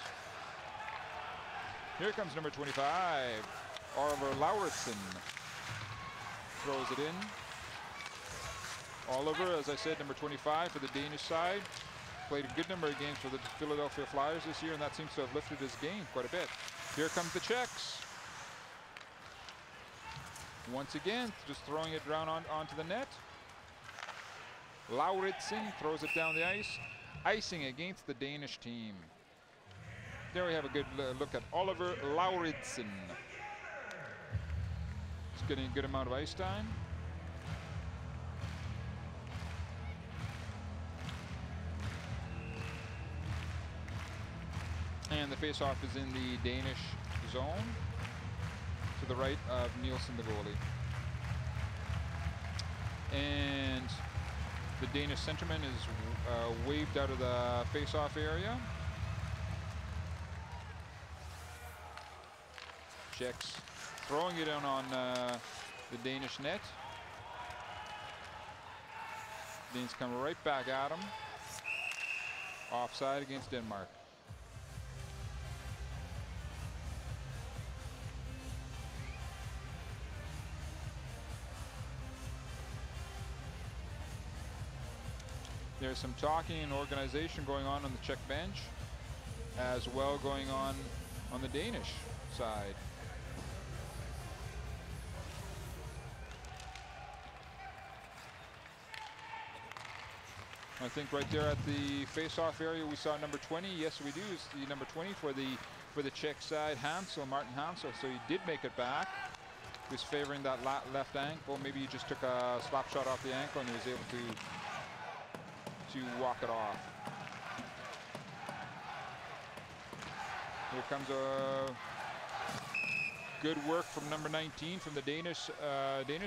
Here comes number 25, Oliver Lauritsen. Throws it in. Oliver, as I said, number 25 for the Danish side. Played a good number of games for the Philadelphia Flyers this year, and that seems to have lifted his game quite a bit. Here comes the Czechs. Once again, just throwing it down onto the net. Lauritsen throws it down the ice. Icing against the Danish team. There we have a good look at Oliver Lauritsen. He's getting a good amount of ice time. And the face-off is in the Danish zone, to the right of Nielsen, the goalie. And the Danish centerman is waved out of the face-off area. Czechs throwing it in on the Danish net. Danes come right back at him. Offside against Denmark. There's some talking and organization going on the Czech bench, as well going on the Danish side. I think right there at the face-off area we saw number 20. Yes, we do see number 20 for the Czech side, Hansel, Martin Hansel. So he did make it back. He was favoring that left ankle. Maybe he just took a slap shot off the ankle and he was able to walk it off. Here comes a good work from number 19 from the Danish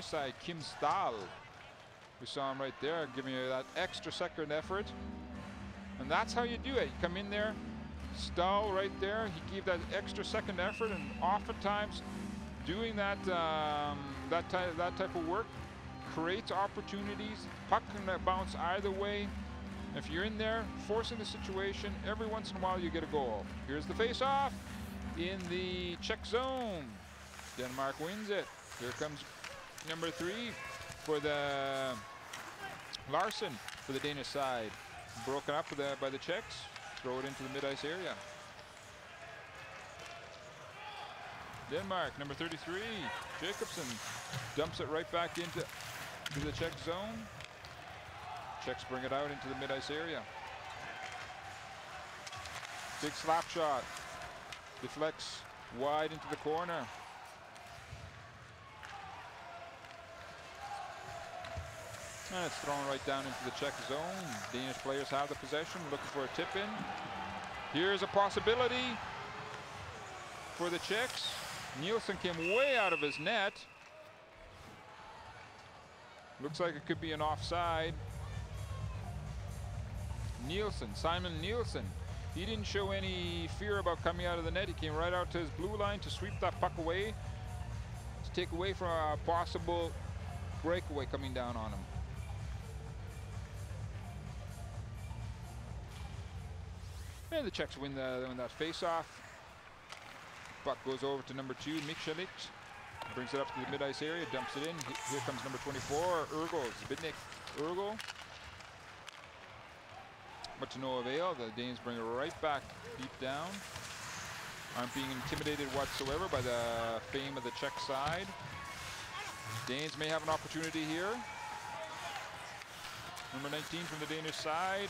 side, Kim Stahl. We saw him right there, giving you that extra second effort. And that's how you do it. You come in there, Stahl right there, he gave that extra second effort, and oftentimes doing that type of work creates opportunities. Puck can bounce either way. If you're in there forcing the situation, every once in a while you get a goal. Here's the face-off in the Czech zone. Denmark wins it. Here comes number 3 for the Larson for the Danish side. Broken up by the Czechs. Throw it into the mid-ice area. Denmark, number 33, Jacobson dumps it right back into the Czech zone. Czechs bring it out into the mid-ice area. Big slap shot. Deflects wide into the corner. And it's thrown right down into the Czech zone. Danish players have the possession, looking for a tip-in. Here's a possibility for the Czechs. Nielsen came way out of his net. Looks like it could be an offside. Nielsen, Simon Nielsen. He didn't show any fear about coming out of the net. He came right out to his blue line to sweep that puck away, to take away from a possible breakaway coming down on him. And the Czechs win that face-off. Puck goes over to number 2, Mikshalik. Brings it up to the mid-ice area, dumps it in. Here comes number 24, Urgel, Zbigniew Urgel. But to no avail. The Danes bring it right back deep down. Aren't being intimidated whatsoever by the fame of the Czech side. Danes may have an opportunity here. Number 19 from the Danish side,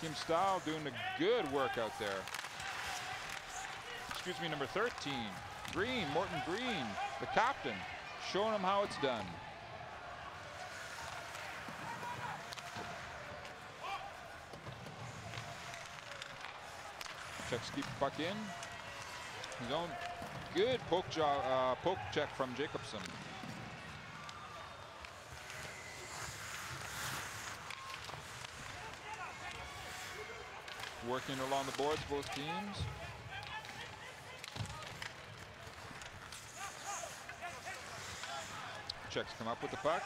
Kim Stahl, doing a good work out there. Excuse me, number 13, Green, Morton Green, the captain, showing him how it's done. Czechs keep the puck in. His own good poke check from Jacobson. Working along the boards, both teams. Czechs come up with the puck.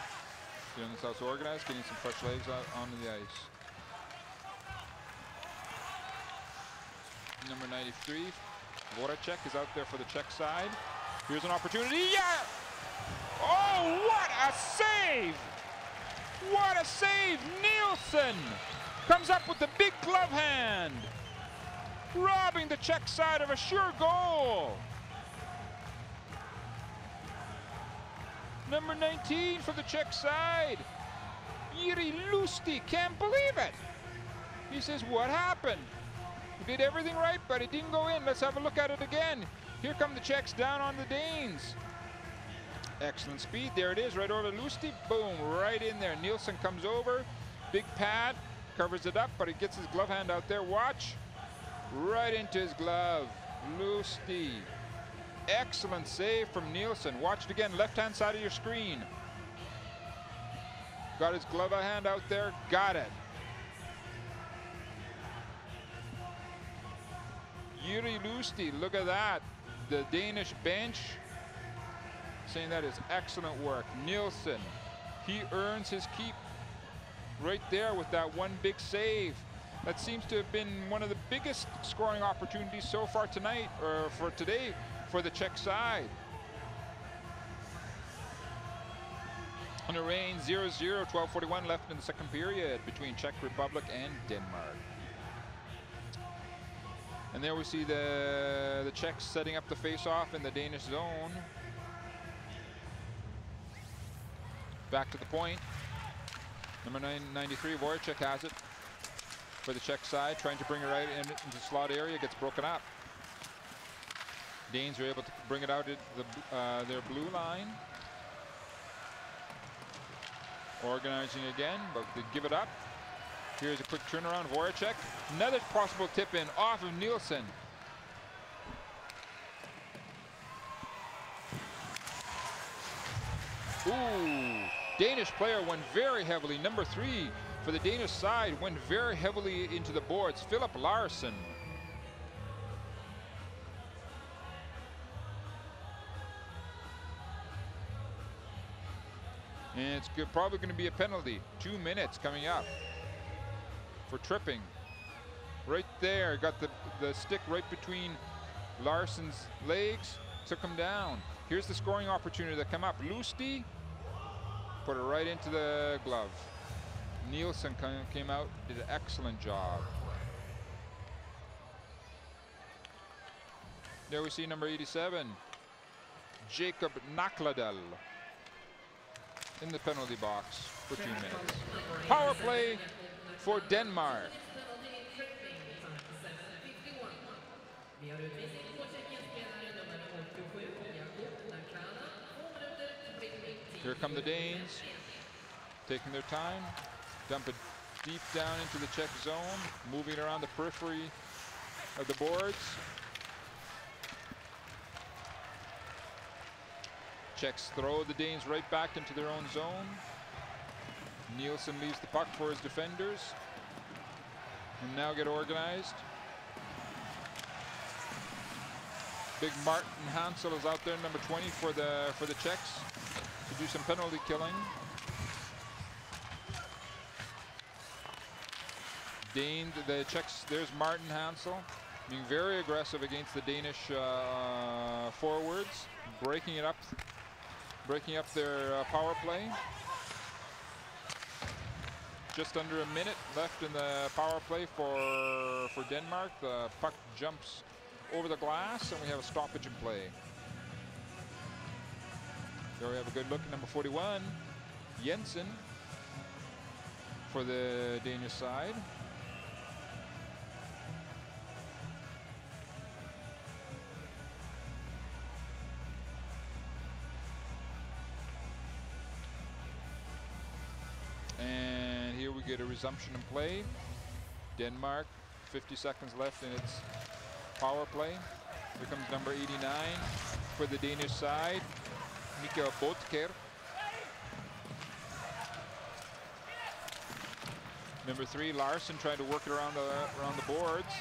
Doing themselves organized, getting some fresh legs out onto the ice. Number 93, Voracek is out there for the Czech side. Here's an opportunity. Yeah! Oh, what a save! What a save! Nielsen comes up with the big glove hand, robbing the Czech side of a sure goal. Number 19 for the Czech side, Jiří Lustig, can't believe it. He says, what happened? We did everything right, but it didn't go in. Let's have a look at it again. Here come the Czechs down on the Danes. Excellent speed. There it is, right over Lustig. Boom, right in there. Nielsen comes over. Big pad, covers it up, but he gets his glove hand out there. Watch. Right into his glove. Lustig. Excellent save from Nielsen. Watch it again, left-hand side of your screen. Got his glove hand out there, got it. Jiri Lusti, look at that. The Danish bench saying that is excellent work. Nielsen, he earns his keep right there with that one big save. That seems to have been one of the biggest scoring opportunities so far tonight, or for today, for the Czech side. And it remains 0-0, 12:41 left in the second period between Czech Republic and Denmark. And there we see the Czechs setting up the face-off in the Danish zone. Back to the point. Number 93, Voracek has it for the Czech side, trying to bring it right into the slot area, gets broken up. Danes are able to bring it out at their blue line. Organizing again, but they give it up. Here's a quick turnaround, Voracek. Another possible tip in off of Nielsen. Ooh, Danish player went very heavily. Number 3 for the Danish side went very heavily into the boards. Philip Larsen. And it's probably going to be a penalty. 2 minutes coming up for tripping. Right there, got the stick right between Larsen's legs, took him down. Here's the scoring opportunity that come up. Lusti put it right into the glove. Nielsen came out, did an excellent job. There we see number 87, Jacob Nakladal, in the penalty box for 2 minutes. Power play for Denmark. Here come the Danes, taking their time, dump it deep down into the Czech zone, moving around the periphery of the boards. Czechs throw the Danes right back into their own zone. Nielsen leaves the puck for his defenders, and now get organized. Big Martin Hansel is out there, number 20 for the Czechs, to do some penalty killing. The Czechs, there's Martin Hansel, being very aggressive against the Danish forwards, breaking up their power play. Just under a minute left in the power play for Denmark. The puck jumps over the glass, and we have a stoppage in play. There we have a good look at number 41, Jensen, for the Danish side. And here we get a resumption in play. Denmark, 50 seconds left in its power play. Here comes number 89 for the Danish side, Mika Botker. Number 3, Larsen, trying to work it around the boards.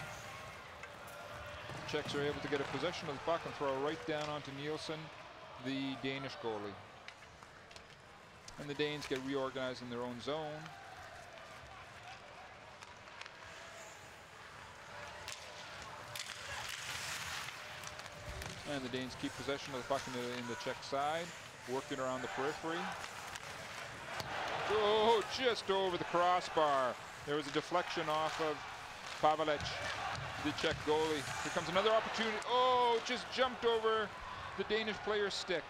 Czechs are able to get a possession of the puck and throw it right down onto Nielsen, the Danish goalie. And the Danes get reorganized in their own zone. And the Danes keep possession of the puck in the Czech side, working around the periphery. Oh, just over the crossbar. There was a deflection off of Pavelec, the Czech goalie. Here comes another opportunity. Oh, just jumped over the Danish player's stick.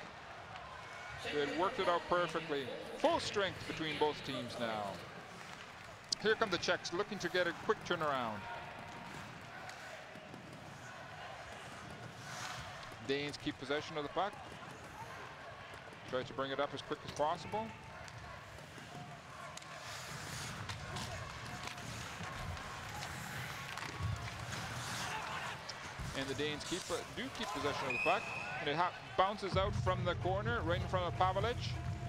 They had worked it out perfectly. Full strength between both teams now. Here come the Czechs, looking to get a quick turnaround. Danes keep possession of the puck. Try to bring it up as quick as possible. And the Danes do keep possession of the puck. And it bounces out from the corner right in front of Pavelec.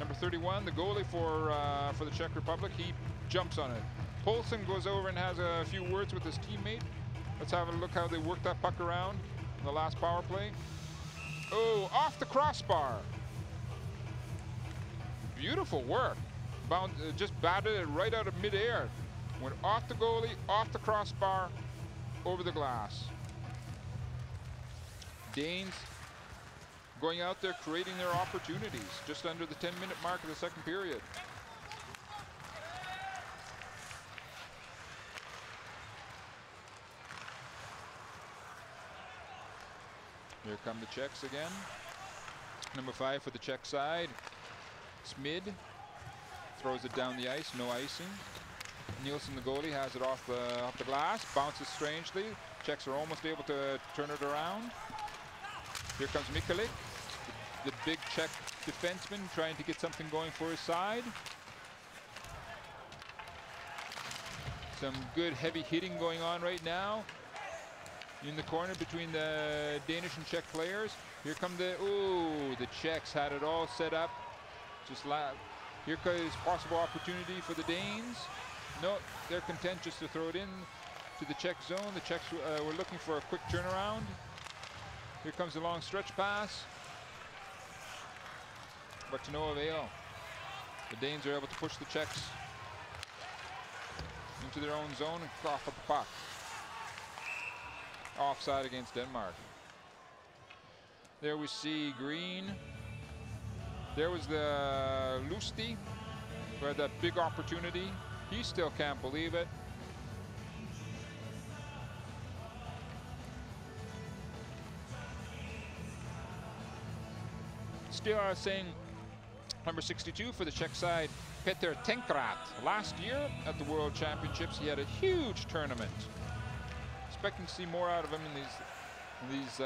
Number 31, the goalie for the Czech Republic, he jumps on it. Poulsen goes over and has a few words with his teammate. Let's have a look how they work that puck around in the last power play. Oh, off the crossbar. Beautiful work. Just batted it right out of midair. Went off the goalie, off the crossbar, over the glass. Danes going out there creating their opportunities just under the 10-minute mark of the second period. Here come the Czechs again. Number 5 for the Czech side. Smid throws it down the ice, no icing. Nielsen, the goalie, has it off the glass, bounces strangely. Czechs are almost able to turn it around. Here comes Mikalik, the big Czech defenseman, trying to get something going for his side. Some good heavy hitting going on right now in the corner between the Danish and Czech players. Here come the Czechs had it all set up. Here comes possible opportunity for the Danes. No, they're content just to throw it in to the Czech zone. The Czechs were looking for a quick turnaround. Here comes the long stretch pass, but to no avail. The Danes are able to push the Czechs into their own zone and cough up the puck. Offside against Denmark. There we see Green. There was the Lusty, who had that big opportunity. He still can't believe it. Still saying number 62 for the Czech side, Petr Tenkrat. Last year at the World Championships, he had a huge tournament. Expecting to see more out of him in these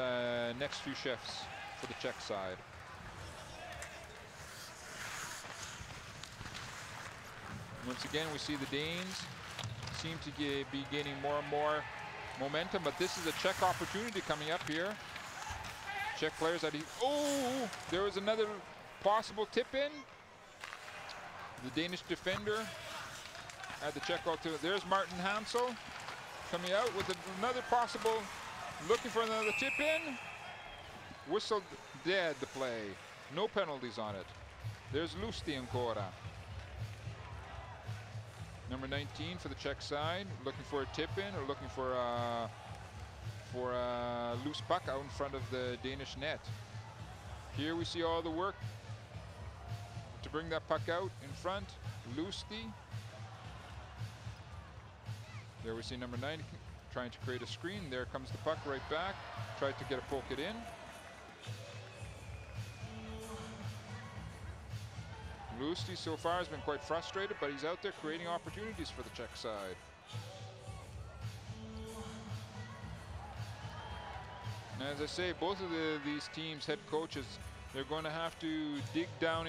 next few shifts for the Czech side. Once again, we see the Danes seem to be gaining more and more momentum, but this is a Czech opportunity coming up here. Czech players that there was another possible tip in. The Danish defender at the Czech alternative. There's Martin Hansel coming out with another possible, looking for another tip in. Whistled dead the play. No penalties on it. There's Lusty ancora. Number 19 for the Czech side, looking for a tip in or looking for a loose puck out in front of the Danish net. Here we see all the work to bring that puck out in front. Lusty. There we see number 9 trying to create a screen. There comes the puck right back. Tried to get a poke it in. Lusty so far has been quite frustrated, but he's out there creating opportunities for the Czech side. And as I say, both of these teams' head coaches, they're going to have to dig down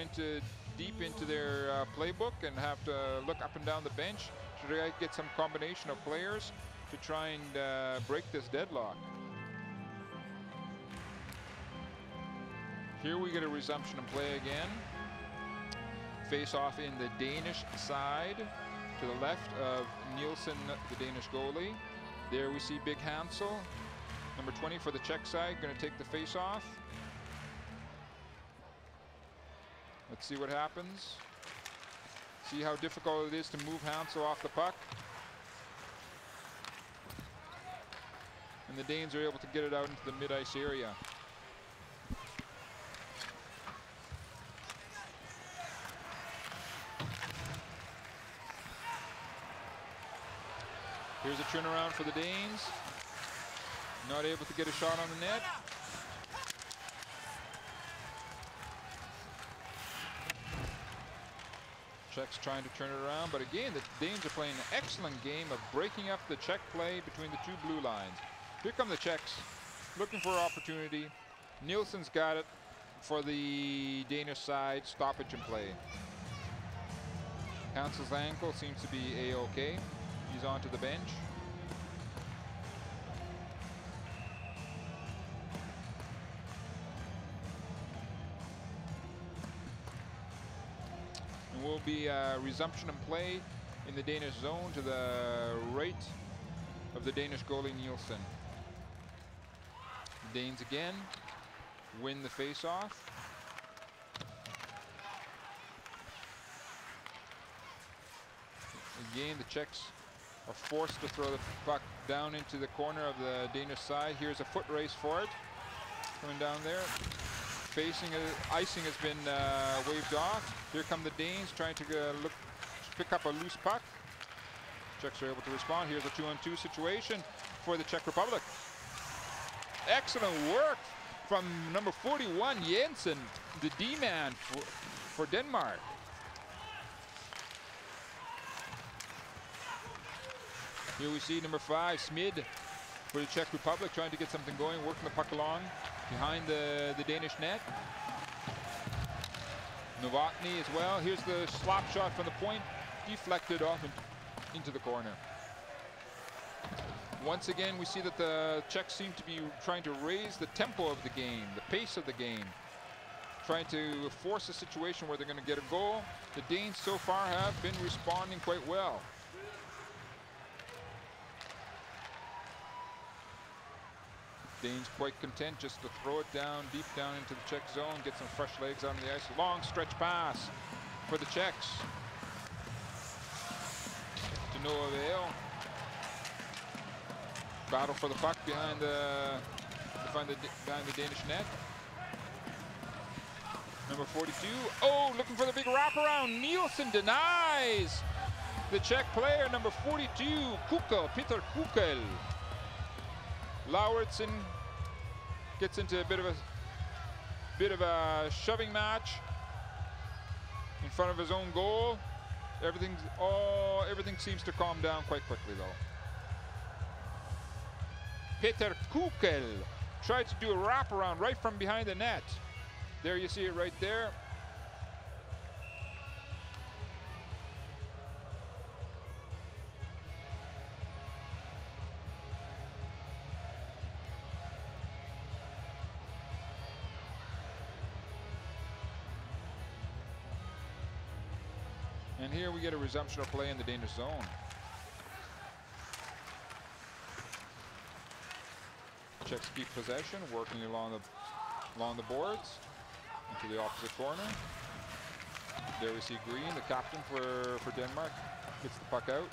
deep into their playbook and have to look up and down the bench to try to get some combination of players to try and break this deadlock. Here we get a resumption of play again. Face off in the Danish side to the left of Nielsen, the Danish goalie. There we see Big Hansel, number 20 for the Czech side, going to take the face off. Let's see what happens. See how difficult it is to move Hansel off the puck. And the Danes are able to get it out into the mid-ice area. Here's a turnaround for the Danes. Not able to get a shot on the net. Czechs trying to turn it around, but again, the Danes are playing an excellent game of breaking up the Czech play between the two blue lines. Here come the Czechs, looking for opportunity. Nielsen's got it for the Danish side, stoppage and play. Hansel's ankle seems to be A-OK. He's onto the bench. will be a resumption of play in the Danish zone to the right of the Danish goalie Nielsen. Danes again win the face-off. Again, the Czechs are forced to throw the puck down into the corner of the Danish side. Here's a foot race for it. Coming down there. Icing has been waved off. Here come the Danes trying to pick up a loose puck. Czechs are able to respond. Here's a 2-on-2 situation for the Czech Republic. Excellent work from number 41, Jensen, the D-man for Denmark. Here we see number 5, Smid, for the Czech Republic, trying to get something going, working the puck along behind the Danish net. Novotny as well. Here's the slap shot from the point, deflected off into the corner. Once again, we see that the Czechs seem to be trying to raise the tempo of the game, the pace of the game, trying to force a situation where they're going to get a goal. The Danes so far have been responding quite well. Danes quite content just to throw it down, deep down into the Czech zone, get some fresh legs on the ice. Long stretch pass for the Czechs. To no avail. Battle for the puck behind the Danish net. Number 42. Oh, looking for the big wraparound. Nielsen denies the Czech player, number 42, Kukel, Peter Kukel. Lauritsen gets into a bit of a shoving match in front of his own goal. Everything seems to calm down quite quickly though. Peter Kukel tried to do a wraparound right from behind the net. There you see it right there. And here we get a resumption of play in the Danish zone. Czechs keep possession, working along the boards into the opposite corner. There we see Green, the captain for Denmark, gets the puck out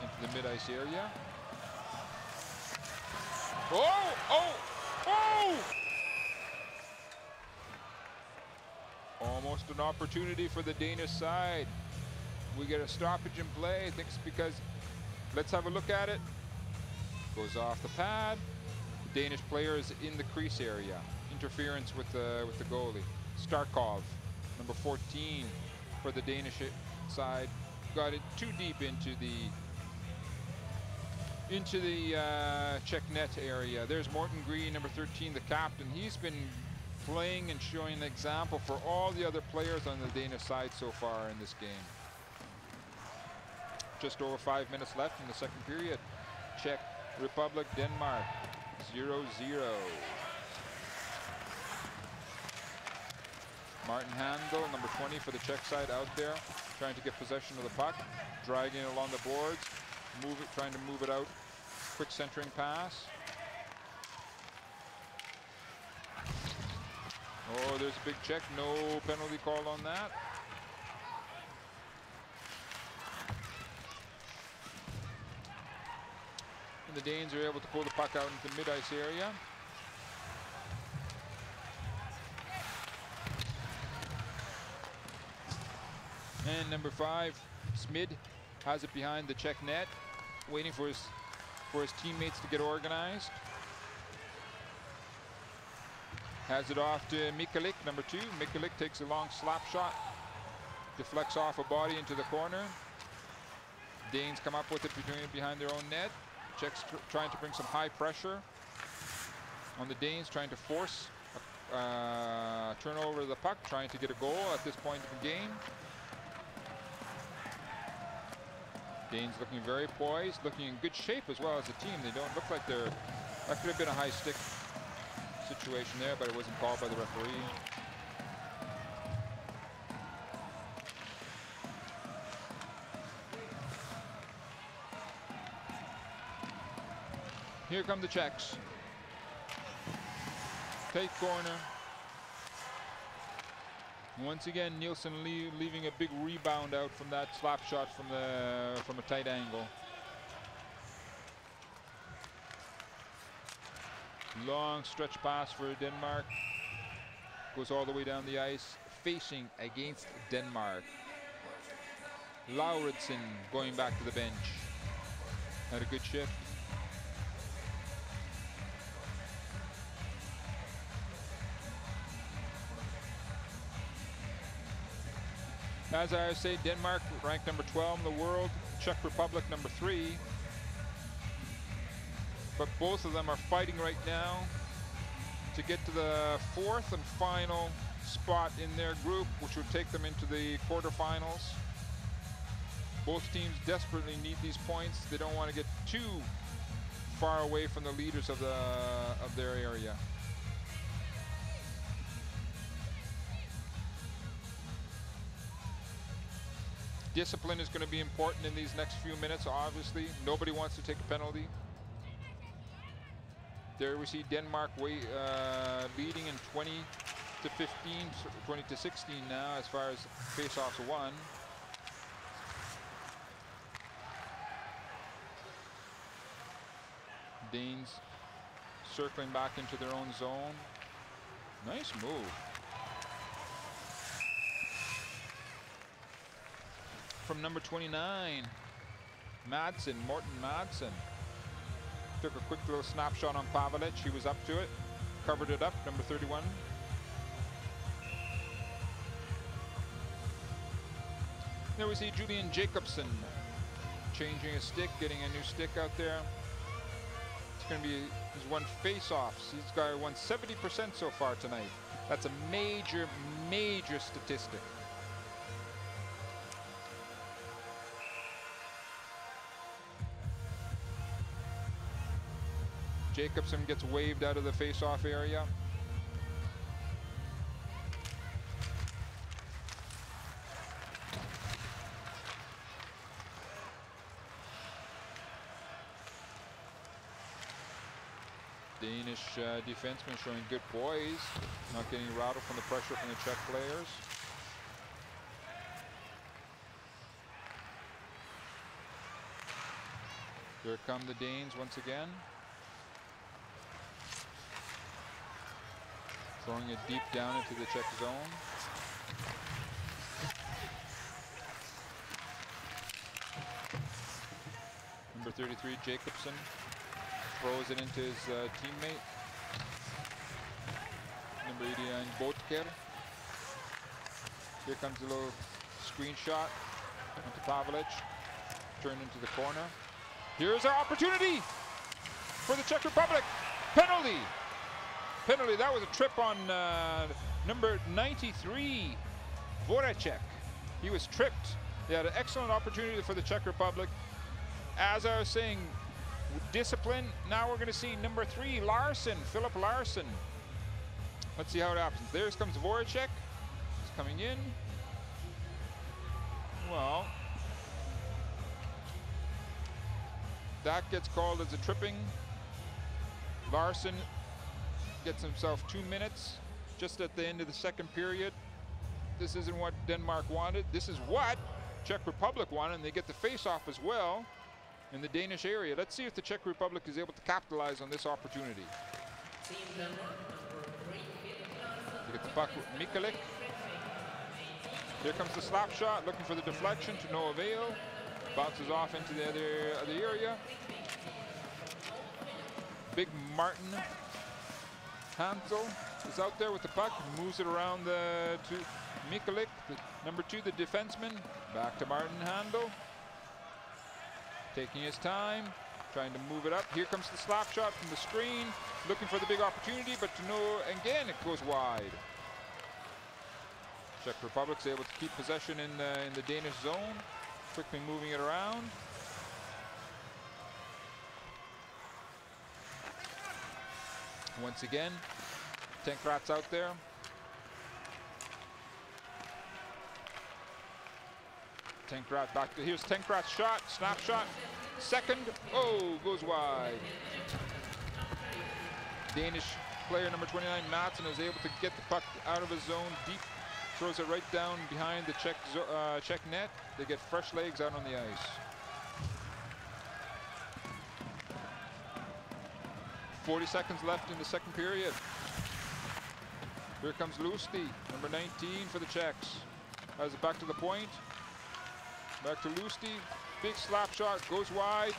into the mid-ice area. Oh! Oh! Oh! Almost an opportunity for the Danish side. We get a stoppage in play. I think it's because, let's have a look at it. Goes off the pad. The Danish player is in the crease area. Interference with the goalie. Starkov, number 14 for the Danish side, got it too deep into the Czech net area. There's Morten Green, number 13, the captain. He's been playing and showing an example for all the other players on the Danish side so far in this game. Just over 5 minutes left in the second period. Czech Republic, Denmark, 0-0. Martin Handel, number 20 for the Czech side, out there, trying to get possession of the puck, dragging it along the boards, trying to move it out. Quick centering pass. Oh, there's a big check. No penalty call on that. And the Danes are able to pull the puck out into the mid-ice area. And number 5, Smid, has it behind the Czech net, waiting for his teammates to get organized. Has it off to Mikalik, number 2. Mikalik takes a long slap shot, deflects off a body into the corner. Danes come up with it behind their own net. Czechs trying to bring some high pressure on the Danes, trying to force a turnover of the puck, trying to get a goal at this point of the game. Danes looking very poised, looking in good shape as well as a team. They don't look like they're, that could have been a high stick situation there, but it wasn't called by the referee. Here come the Czechs. Tight corner. Once again, Nielsen leaving a big rebound out from that slap shot from a tight angle. Long stretch pass for Denmark. Goes all the way down the ice, facing against Denmark. Lauritsen going back to the bench. Had a good shift. As I say, Denmark ranked number 12 in the world, Czech Republic number 3. But both of them are fighting right now to get to the 4th and final spot in their group, which would take them into the quarterfinals. Both teams desperately need these points. They don't want to get too far away from the leaders of their area. Discipline is going to be important in these next few minutes, obviously. Nobody wants to take a penalty. There we see Denmark leading in 20 to 15, 20 to 16 now as far as face-offs won. Danes circling back into their own zone. Nice move. From number 29, Morten Madsen. Took a quick little snapshot on Pavelic. He was up to it, covered it up, number 31. There we see Julian Jacobsen changing his stick, getting a new stick out there. It's going to be, he's won face-offs. He's won 70% so far tonight. That's a major, major statistic. Jacobsen gets waved out of the face-off area. Danish defenseman showing good poise, not getting rattled from the pressure from the Czech players. Here come the Danes once again. Throwing it deep down into the Czech zone. Number 33, Jacobsen, throws it into his teammate. Number 89, Botker. Here comes a little screenshot onto Pavelic, turned into the corner. Here's our opportunity for the Czech Republic. Penalty. Penalty, that was a trip on number 93, Voracek. He was tripped. They had an excellent opportunity for the Czech Republic. As I was saying, discipline. Now we're going to see number 3, Larsen, Philip Larsen. Let's see how it happens. There comes Voracek. He's coming in. Well, that gets called as a tripping. Larsen gets himself 2 minutes just at the end of the second period. This isn't what Denmark wanted. This is what Czech Republic wanted, and they get the face-off as well in the Danish area. Let's see if the Czech Republic is able to capitalize on this opportunity. They get the puck with Mikalik. Here comes the slap shot, looking for the deflection to no avail. Bounces off into the other area. Big Martin Hansel is out there with the puck, moves it around to Mikalik, number 2, the defenseman. Back to Martin Handel. Taking his time, trying to move it up. Here comes the slap shot from the screen, looking for the big opportunity, but to no, again, it goes wide. Czech Republic's able to keep possession in the Danish zone, quickly moving it around. Once again, Tenkrat's out there. Tenkrat back to, here's Tenkrat's shot, snap shot. Second, oh, goes wide. Danish player number 29, Madsen, is able to get the puck out of his zone deep, throws it right down behind the Czech net. They get fresh legs out on the ice. 40 seconds left in the second period. Here comes Lusty, number 19 for the Czechs. Has it back to the point. Back to Lusty. Big slap shot, goes wide.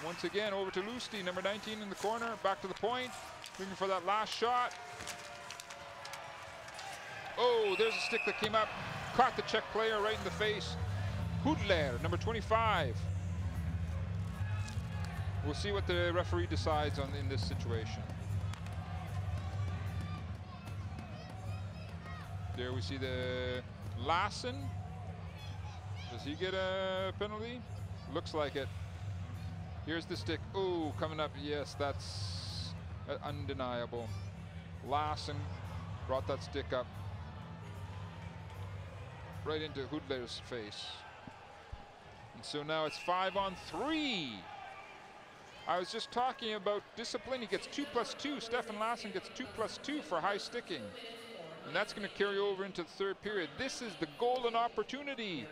Once again, over to Lusty, number 19 in the corner. Back to the point, looking for that last shot. Oh, there's a stick that came up. Caught the Czech player right in the face. Hudler, number 25. We'll see what the referee decides on in this situation. There we see the Lassen. Does he get a penalty? Looks like it. Here's the stick. Oh, coming up. Yes, that's undeniable. Lassen brought that stick up right into Hudler's face. And so now it's 5-on-3. I was just talking about discipline. He gets 2+2. Stefan Lassen gets 2+2 for high sticking. And that's going to carry over into the third period. This is the golden opportunity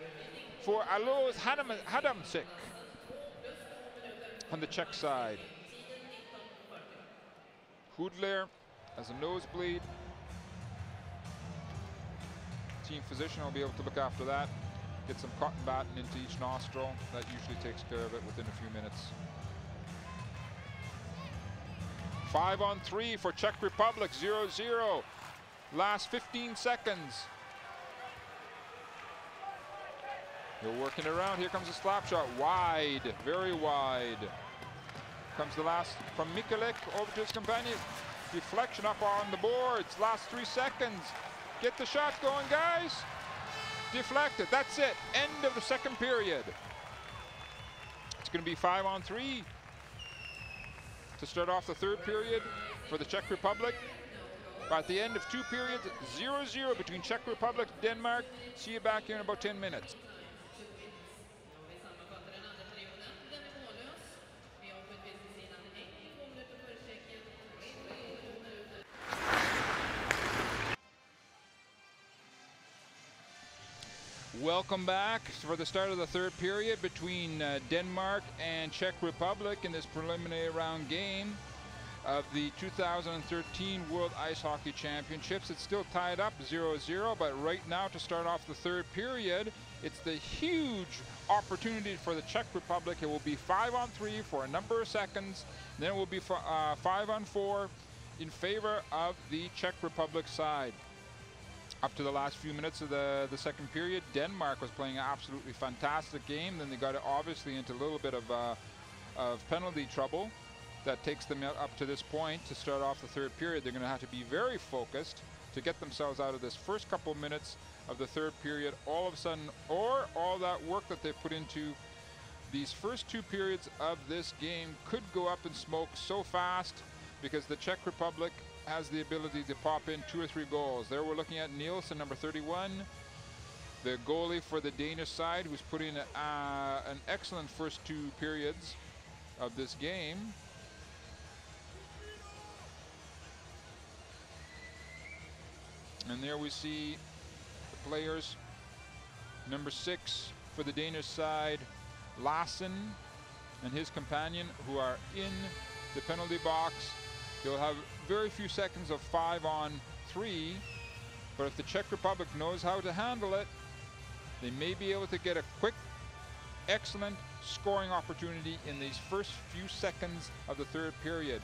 for Alois Hadamczyk on the Czech side. Hudler has a nosebleed. Team physician will be able to look after that. Get some cotton batting into each nostril. That usually takes care of it within a few minutes. 5-on-3 for Czech Republic, 0-0. Last 15 seconds. They're working around. Here comes a slap shot. Wide, very wide. Comes the last from Mikulek over to his companion. Deflection up on the boards. Last 3 seconds. Get the shot going, guys. Deflected. That's it. End of the second period. It's going to be 5-on-3 to start off the third period for the Czech Republic. At the end of 2 periods, 0-0 between Czech Republic and Denmark. See you back here in about 10 minutes. Welcome back for the start of the third period between Denmark and Czech Republic in this preliminary round game of the 2013 World Ice Hockey Championships. It's still tied up 0-0, but right now to start off the third period, it's the huge opportunity for the Czech Republic. It will be 5-on-3 for a number of seconds, then it will be 5-on-4 in favor of the Czech Republic side. Up to the last few minutes of the second period, Denmark was playing an absolutely fantastic game. Then they got obviously into a little bit of penalty trouble. That takes them up to this point to start off the third period. They're going to have to be very focused to get themselves out of this first couple minutes of the third period. All of a sudden, or all that work that they put into these first 2 periods of this game could go up in smoke so fast, because the Czech Republic has the ability to pop in 2 or 3 goals. There we're looking at Nielsen, number 31, the goalie for the Danish side, who's put in an excellent first 2 periods of this game. And there we see the players. Number 6 for the Danish side, Lassen and his companion, who are in the penalty box. They'll have very few seconds of 5-on-3, but if the Czech Republic knows how to handle it, they may be able to get a quick, excellent scoring opportunity in these first few seconds of the third period.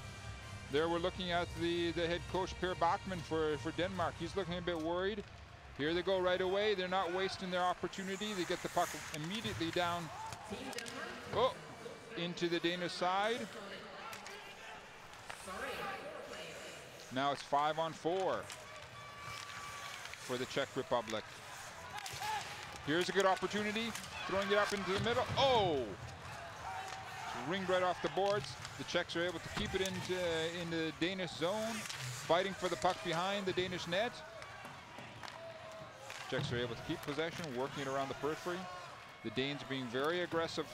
There we're looking at the head coach, Per Bachmann, for Denmark. He's looking a bit worried. Here they go right away. They're not wasting their opportunity. They get the puck immediately down into the Danish side. Now it's 5-on-4 for the Czech Republic. Here's a good opportunity. Throwing it up into the middle. Oh! It's ringed right off the boards. The Czechs are able to keep it in the Danish zone, fighting for the puck behind the Danish net. Czechs are able to keep possession, working it around the periphery. The Danes being very aggressive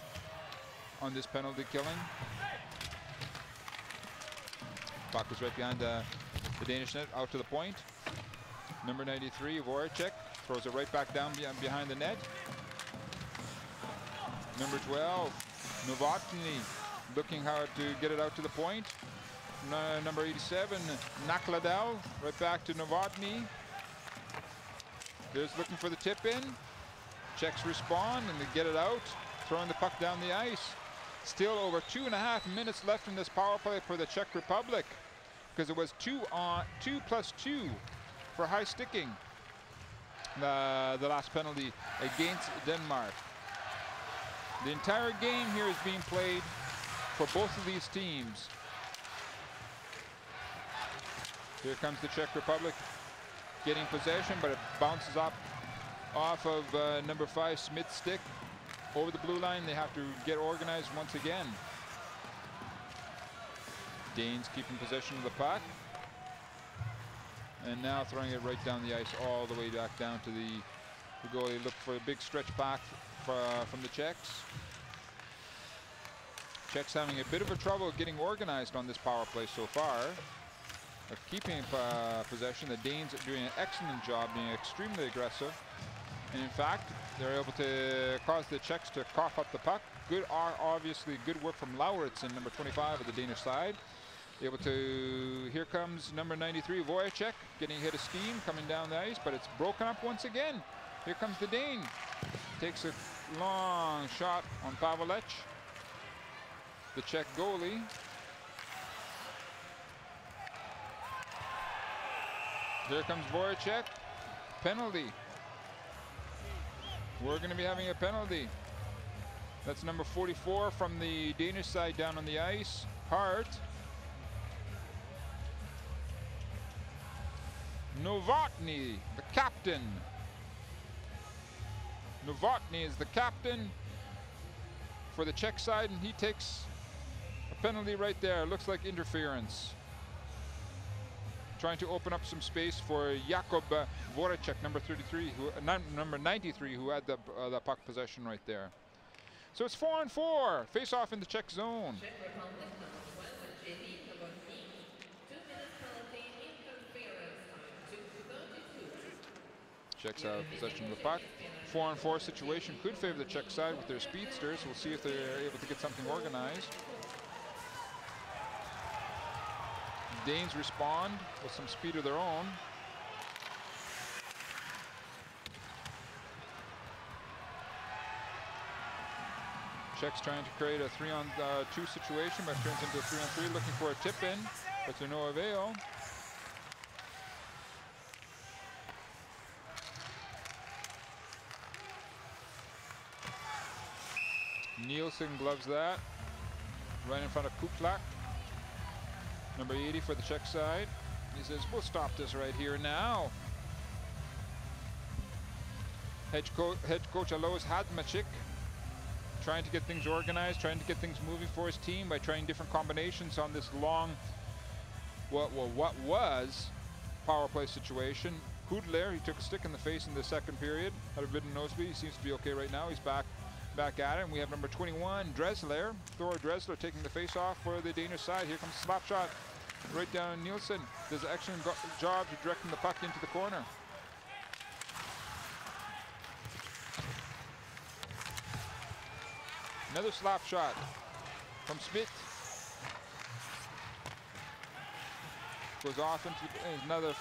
on this penalty killing. Puck is right behind the Danish net, out to the point. Number 93, Voracek, throws it right back down behind the net. Number 12, Novotny, looking how to get it out to the point. Number 87, Nakladel, right back to Novotny. There's looking for the tip in. Czechs respond and they get it out, throwing the puck down the ice. Still over 2.5 minutes left in this power play for the Czech Republic, because it was 2+2 for high sticking. The last penalty against Denmark. The entire game here is being played for both of these teams. Here comes the Czech Republic getting possession, but it bounces up off of number 5 Smith's stick over the blue line. They have to get organized once again. Danes keeping possession of the puck, and now throwing it right down the ice all the way back down to the goalie. Look for a big stretch back from the Czechs. Czechs having a bit of a trouble getting organized on this power play so far, of keeping possession. The Danes are doing an excellent job, being extremely aggressive, and in fact they're able to cause the Czechs to cough up the puck. Obviously good work from Lauritsen, number 25 of the Danish side. Able to, here comes number 93, Voracek, getting a hit of steam coming down the ice, but it's broken up once again. Here comes the Dane. Takes a long shot on Pavelec, the Czech goalie. Here comes Voracek. Penalty. We're going to be having a penalty. That's number 44 from the Danish side down on the ice, Hart. Novotny, the captain. Novotny is the captain for the Czech side, and he takes a penalty right there. Looks like interference. Trying to open up some space for Jakub Voracek, number 33, number 93, who had the puck possession right there. So it's 4-on-4. Face off in the Czech zone. Czechs have possession of the puck. 4-on-4 situation could favor the Czech side with their speedsters. We'll see if they're able to get something organized. Danes respond with some speed of their own. Czechs trying to create a 3-on-2 situation, but it turns into a 3-on-3, looking for a tip in, but to no avail. Nielsen gloves that right in front of Kuklak, number 80 for the Czech side. He says, we'll stop this right here now. Head coach Alois Hadmachik trying to get things organized, trying to get things moving for his team by trying different combinations on this long, what was power play situation. Hudler, he took a stick in the face in the second period, had a bit of nosebleed. He seems to be okay right now. He's back at it, and we have number 21, Dressler, Thor Dressler, taking the face off for the Danish side. Here comes the slap shot right down. Nielsen does an excellent job to directing the puck into the corner. Another slap shot from Smith. Goes off into another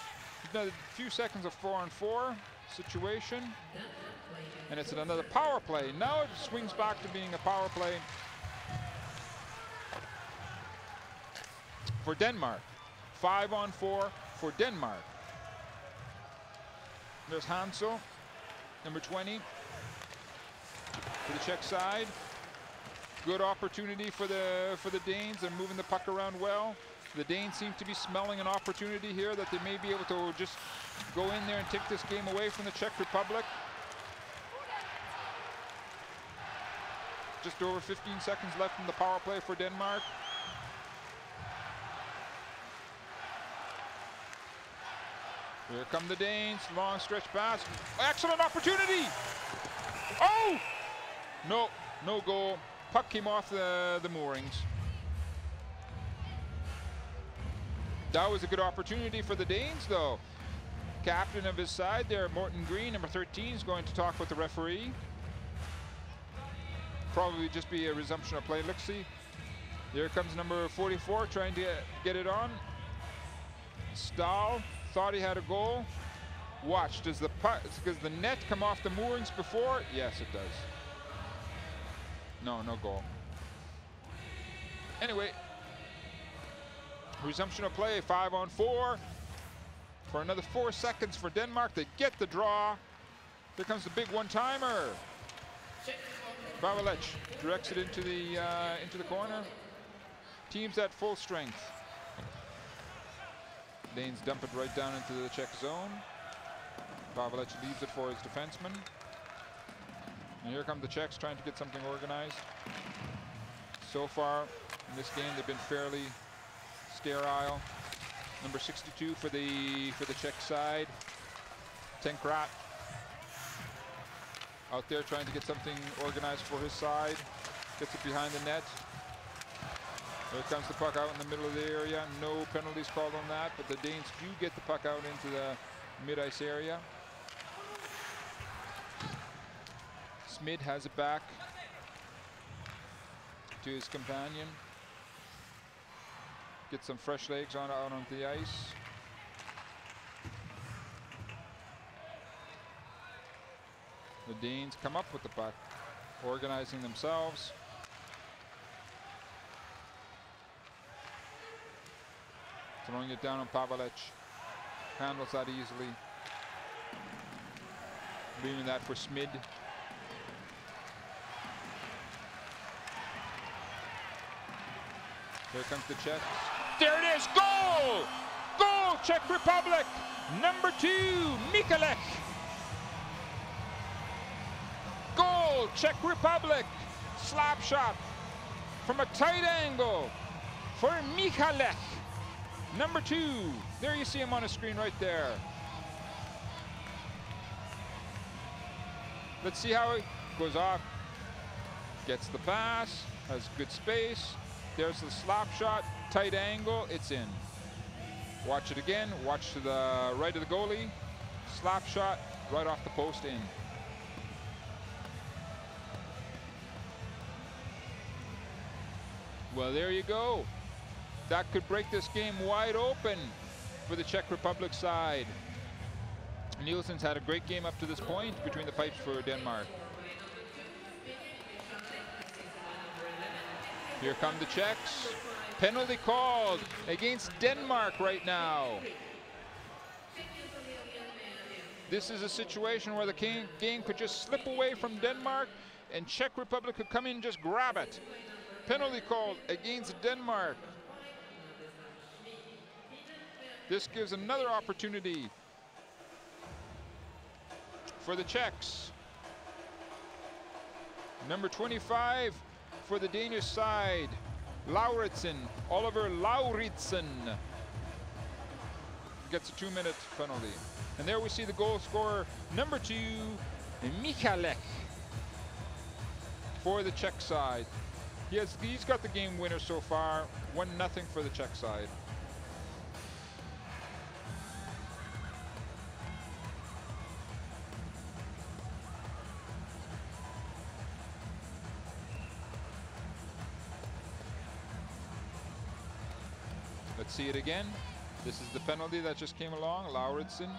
few seconds of 4-on-4 situation. And it's another power play. Now it swings back to being a power play for Denmark. 5-on-4 for Denmark. There's Hansel, number 20, for the Czech side. Good opportunity for the Danes. They're moving the puck around well. The Danes seem to be smelling an opportunity here that they may be able to just go in there and take this game away from the Czech Republic. Just over 15 seconds left in the power play for Denmark. Here come the Danes, long stretch pass. Excellent opportunity! Oh! No goal. Puck came off the moorings. That was a good opportunity for the Danes, though. Captain of his side there, Morton Green, number 13, is going to talk with the referee. Probably just be a resumption of play. Let's see. Here comes number 44, trying to get it on. Stahl thought he had a goal. Watch, does the net come off the moorings before? Yes, it does. No goal. Anyway, resumption of play, 5-on-4. For another 4 seconds for Denmark. They get the draw. Here comes the big one-timer. Babalech directs it into the corner. Teams at full strength. Danes dump it right down into the Czech zone. Babalech leaves it for his defenseman. And here come the Czechs trying to get something organized. So far in this game, they've been fairly sterile. Number 62 for the Czech side, Tenkrat, out there trying to get something organized for his side. Gets it behind the net. There comes the puck out in the middle of the area. No penalties called on that, but the Danes do get the puck out into the mid-ice area. Smid has it back to his companion. Get some fresh legs out onto the ice. The Danes come up with the puck, organizing themselves. Throwing it down on Babalech. Handles that easily. Leaving that for Smid. Here comes the Czechs. There it is! Goal! Goal! Czech Republic! Number 2, Michalek. Goal! Czech Republic! Slap shot from a tight angle for Michalek. Number 2. There you see him on the screen right there. Let's see how he goes off. Gets the pass, has good space. There's the slap shot, tight angle, it's in. Watch it again, watch to the right of the goalie. Slap shot, right off the post, in. Well, there you go. That could break this game wide open for the Czech Republic side. Nielsen's had a great game up to this point between the pipes for Denmark. Here come the Czechs. Penalty called against Denmark right now. This is a situation where the game could just slip away from Denmark and Czech Republic could come in and just grab it. Penalty called against Denmark. This gives another opportunity for the Czechs. Number 25 for the Danish side, Lauritsen, Oliver Lauritsen, gets a 2-minute penalty. And there we see the goal scorer, number 2, Michalek, for the Czech side. He's got the game winner so far, 1-0 for the Czech side. Let's see it again. This is the penalty that just came along, Lauritsen.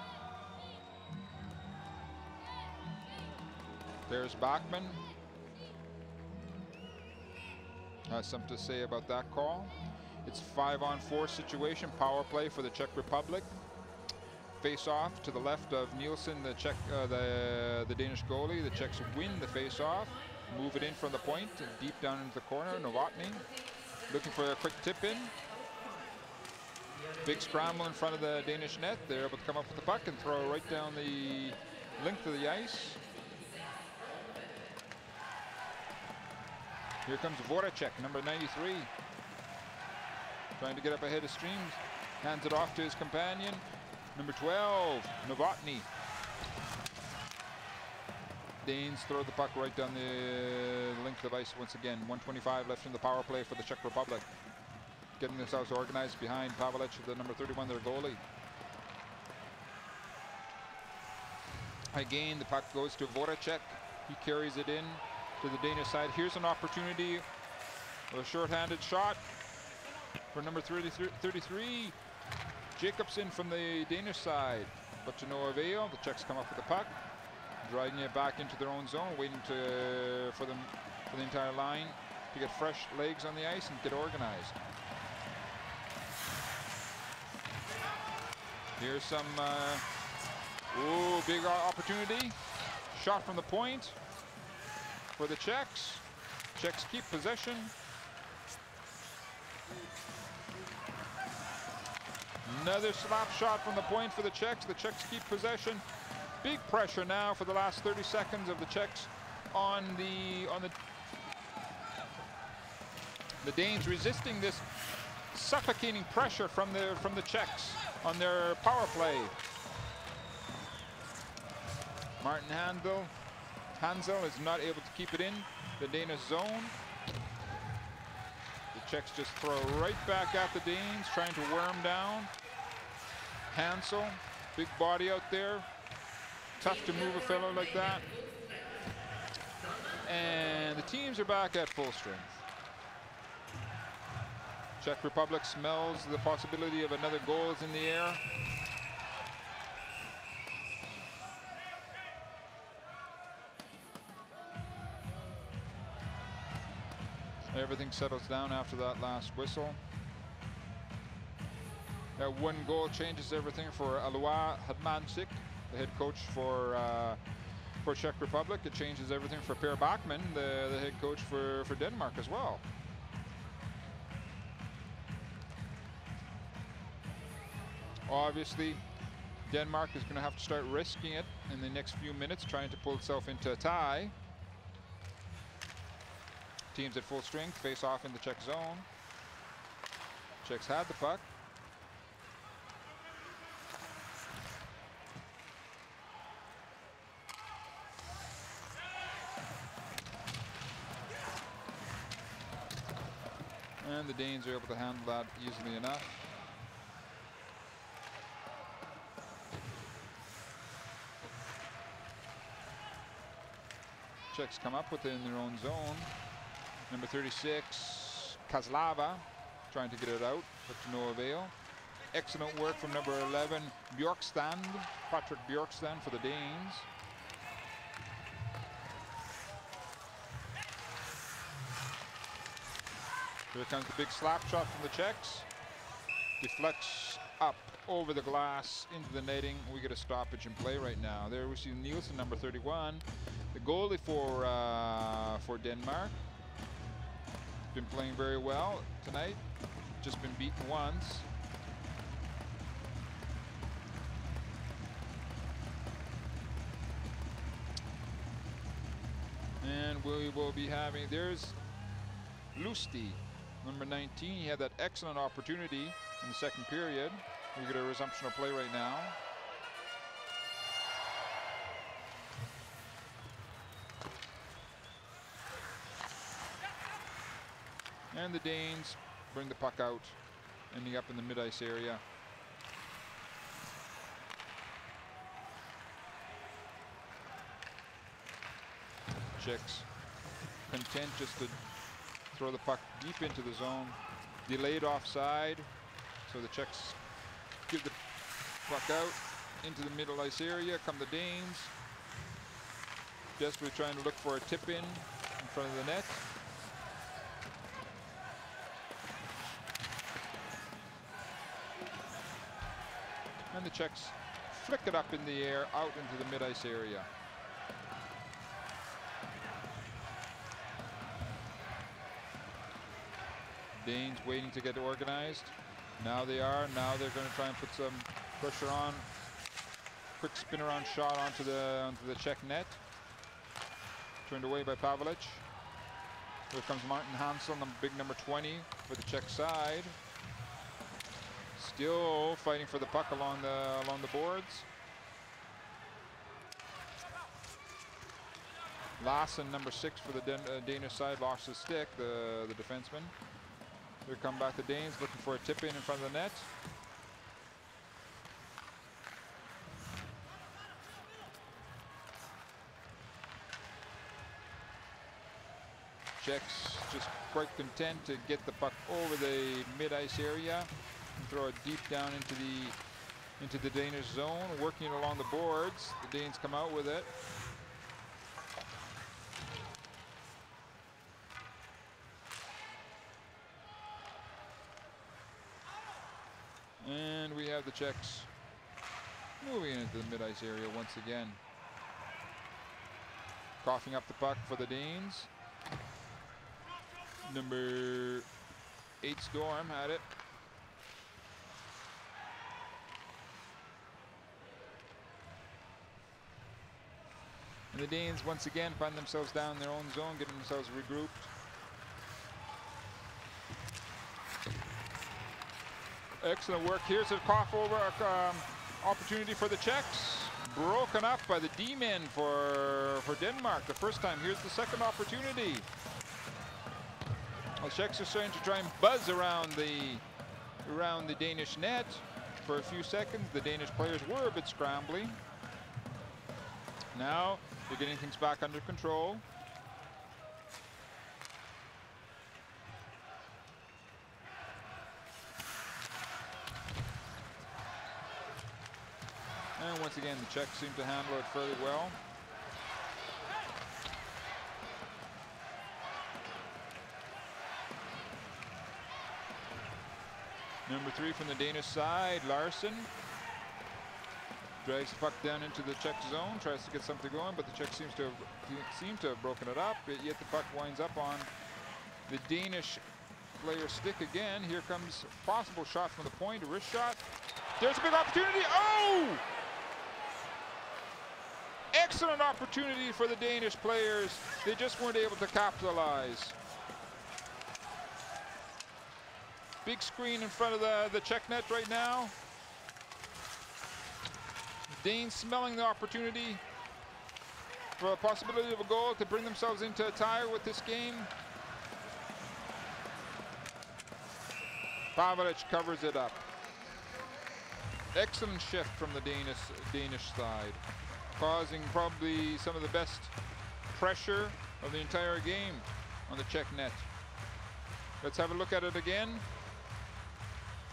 There's Bachmann. Has something to say about that call. It's 5-on-4 situation, power play for the Czech Republic. Face off to the left of Nielsen, the Danish goalie. The Czechs win the face off, move it in from the point, deep down into the corner. Novotny looking for a quick tip in. Big scramble in front of the Danish net. They're able to come up with the puck and throw it right down the length of the ice. Here comes Voracek, number 93. Trying to get up ahead of streams. Hands it off to his companion. Number 12, Novotny. Danes throw the puck right down the length of ice once again. 1:25 left in the power play for the Czech Republic. getting themselves organized behind Pavlic, the number 31, their goalie. Again, the puck goes to Voracek. He carries it in to the Danish side. Here's an opportunity. A short-handed shot for number 33. Jacobson from the Danish side, but to no avail. The Czechs come up with the puck, dragging it back into their own zone, waiting for the entire line to get fresh legs on the ice and get organized. Here's some big opportunity. Shot from the point for the Czechs. Czechs keep possession. Another slap shot from the point for the Czechs. The Czechs keep possession. Big pressure now for the last 30 seconds of the Czechs on the Danes, resisting this suffocating pressure from the Czechs on their power play. Martin Hansel is not able to keep it in the Danish zone. The Czechs just throw right back at the Danes, trying to wear them down. Hansel, big body out there. Tough to move a fellow like that. And the teams are back at full strength. Czech Republic smells the possibility of another goal is in the air. Everything settles down after that last whistle. That one goal changes everything for Alois Hadmansik, the head coach for Czech Republic. It changes everything for Per Bachmann, the head coach for Denmark as well. Obviously, Denmark is going to have to start risking it in the next few minutes, trying to pull itself into a tie. Teams at full strength face off in the Czech zone. Czechs had the puck. And the Danes are able to handle that easily enough. Czechs come up within their own zone. Number 36, Kazlava, trying to get it out, but to no avail. Excellent work from number 11, Bjorkstrand, Patrick Bjorkstrand for the Danes. Here comes the big slap shot from the Czechs. Deflects up over the glass into the netting. We get a stoppage in play right now. There we see Nielsen, number 31, the goalie for Denmark. Been playing very well tonight. Just been beaten once. And we will be having, there's Lusty, number 19. He had that excellent opportunity in the second period. We get a resumption of play right now. And the Danes bring the puck out, ending up in the mid-ice area. Czechs content just to throw the puck deep into the zone. Delayed offside, so the Czechs give the puck out into the middle ice area. Come the Danes, desperately trying to look for a tip-in in front of the net. And the Czechs flick it up in the air, out into the mid-ice area. Danes waiting to get organized. Now they are. Now they're going to try and put some pressure on. Quick spin around shot onto the Czech net. Turned away by Pavlic. Here comes Martin Hansel, big number 20 for the Czech side. Still fighting for the puck along the boards. Lassen, number 6 for the Danish side, lost his stick, the defenseman. Here come back the Danes looking for a tip in front of the net. Czechs just quite content to get the puck over the mid-ice area and throw it deep down into the Danish zone, working it along the boards. The Danes come out with it. And we have the Czechs moving into the mid-ice area once again. Coughing up the puck for the Danes. Number 8 Storm had it. And the Danes once again find themselves down in their own zone, getting themselves regrouped. Excellent work. Here's a cough over opportunity for the Czechs. Broken up by the D-men for Denmark the first time. Here's the second opportunity. The Czechs are starting to try and buzz around the Danish net for a few seconds. The Danish players were a bit scrambly. Now they're getting things back under control. And once again, the Czechs seem to handle it fairly well. Number 3 from the Danish side, Larsen. Drags the puck down into the Czech zone, tries to get something going, but the Czech seem to have broken it up, yet the puck winds up on the Danish player's stick again. Here comes a possible shot from the point, a wrist shot. There's a big opportunity. Oh! Excellent opportunity for the Danish players. They just weren't able to capitalize. Big screen in front of the Czech net right now. Danes smelling the opportunity for a possibility of a goal to bring themselves into a tie with this game. Pavelic covers it up. Excellent shift from the Danish side, causing probably some of the best pressure of the entire game on the Czech net. Let's have a look at it again.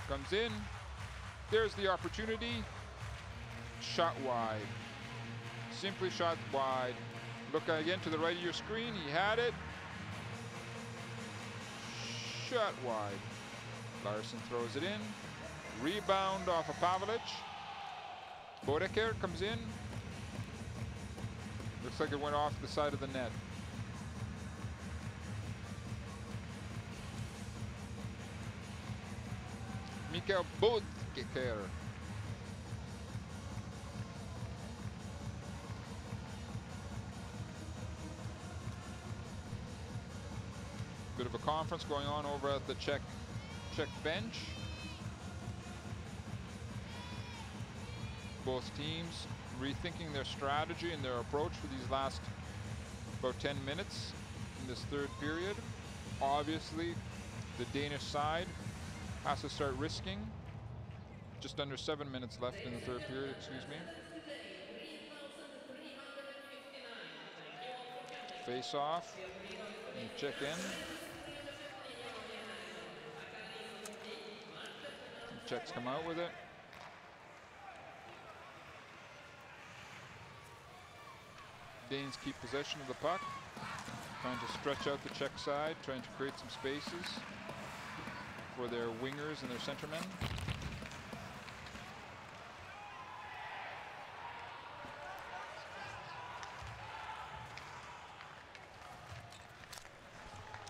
Comes in. There's the opportunity. Shot wide. Simply shot wide. Look again to the right of your screen. He had it. Shot wide. Larsen throws it in. Rebound off of Pavelic. Bodeker comes in. Looks like it went off the side of the net. Mikael Bodeker. Bit of a conference going on over at the Czech bench. Both teams rethinking their strategy and their approach for these last about 10 minutes in this third period. Obviously, the Danish side has to start risking. Just under 7 minutes left in the third period, excuse me. Face off and check in. The Czechs come out with it. Danes keep possession of the puck, trying to stretch out the Czech side, trying to create some spaces for their wingers and their centermen.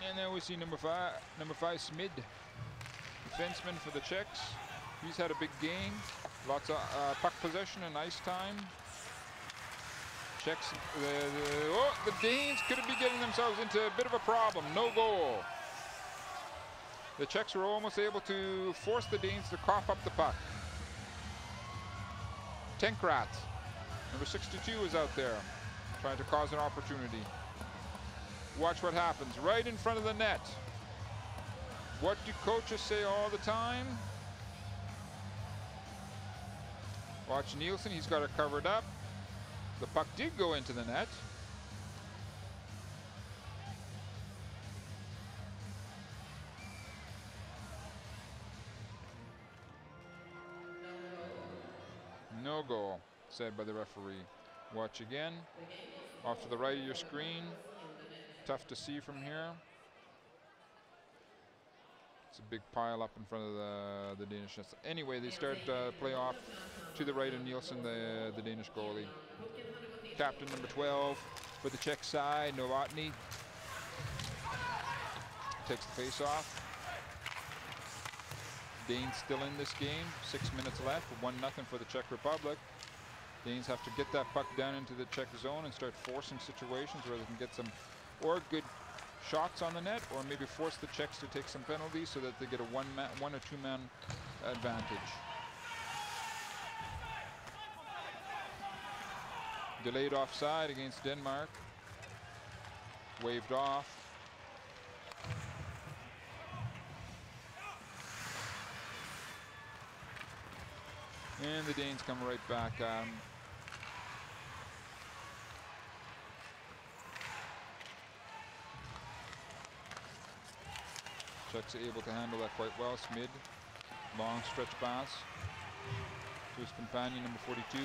And then we see number five Smid, defenseman for the Czechs. He's had a big game, lots of puck possession and ice time. Czechs, the Danes could be getting themselves into a bit of a problem. No goal. The Czechs were almost able to force the Danes to cough up the puck. Tenkrat, number 62, is out there, trying to cause an opportunity. Watch what happens right in front of the net. What do coaches say all the time? Watch Nielsen, he's got it covered up. The puck did go into the net. No goal, said by the referee. Watch again. Off to the right of your screen. Tough to see from here. It's a big pile up in front of the Danish nets. Anyway, they start play off to the right of Nielsen, the Danish goalie. Captain number 12 for the Czech side, Novotny, takes the face off. Danes still in this game, 6 minutes left, 1-0 for the Czech Republic. Danes have to get that puck down into the Czech zone and start forcing situations where they can get some good shots on the net, or maybe force the Czechs to take some penalties so that they get a one or two man advantage. Delayed offside against Denmark. Waved off. And the Danes come right back. Czechs are able to handle that quite well. Smid, long stretch pass to his companion, number 42,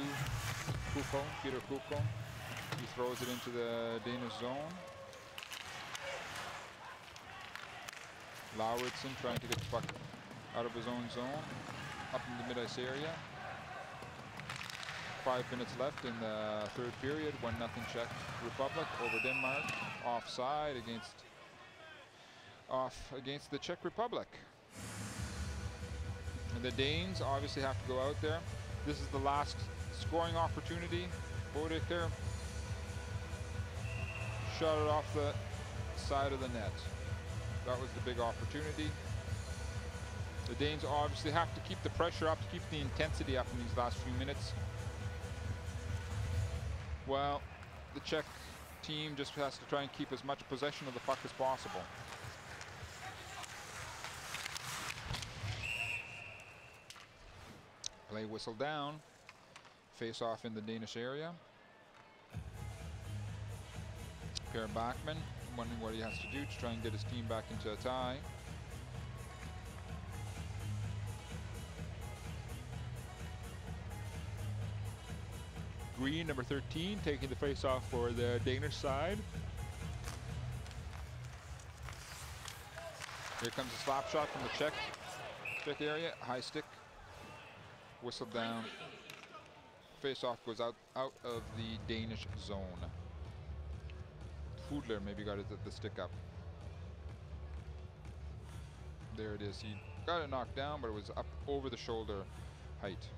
Kuko, Peter Kuko. He throws it into the Danish zone. Lauritsen trying to get the puck out of his own zone, up in the mid-ice area. 5 minutes left in the third period. 1-0 Czech Republic over Denmark. Offside against the Czech Republic. And the Danes obviously have to go out there. This is the last scoring opportunity. Bodeker shot it off the side of the net. That was the big opportunity. The Danes obviously have to keep the pressure up, to keep the intensity up in these last few minutes. Well, the Czech team just has to try and keep as much possession of the puck as possible. Play whistle down. Face off in the Danish area. Per Bachmann wondering what he has to do to try and get his team back into a tie. Green, number 13, taking the face off for the Danish side. Here comes a slap shot from the Czech area. High stick. Whistled down. Face off goes out of the Danish zone. Fudler maybe got the stick up. There it is. He got it knocked down, but it was up over the shoulder height.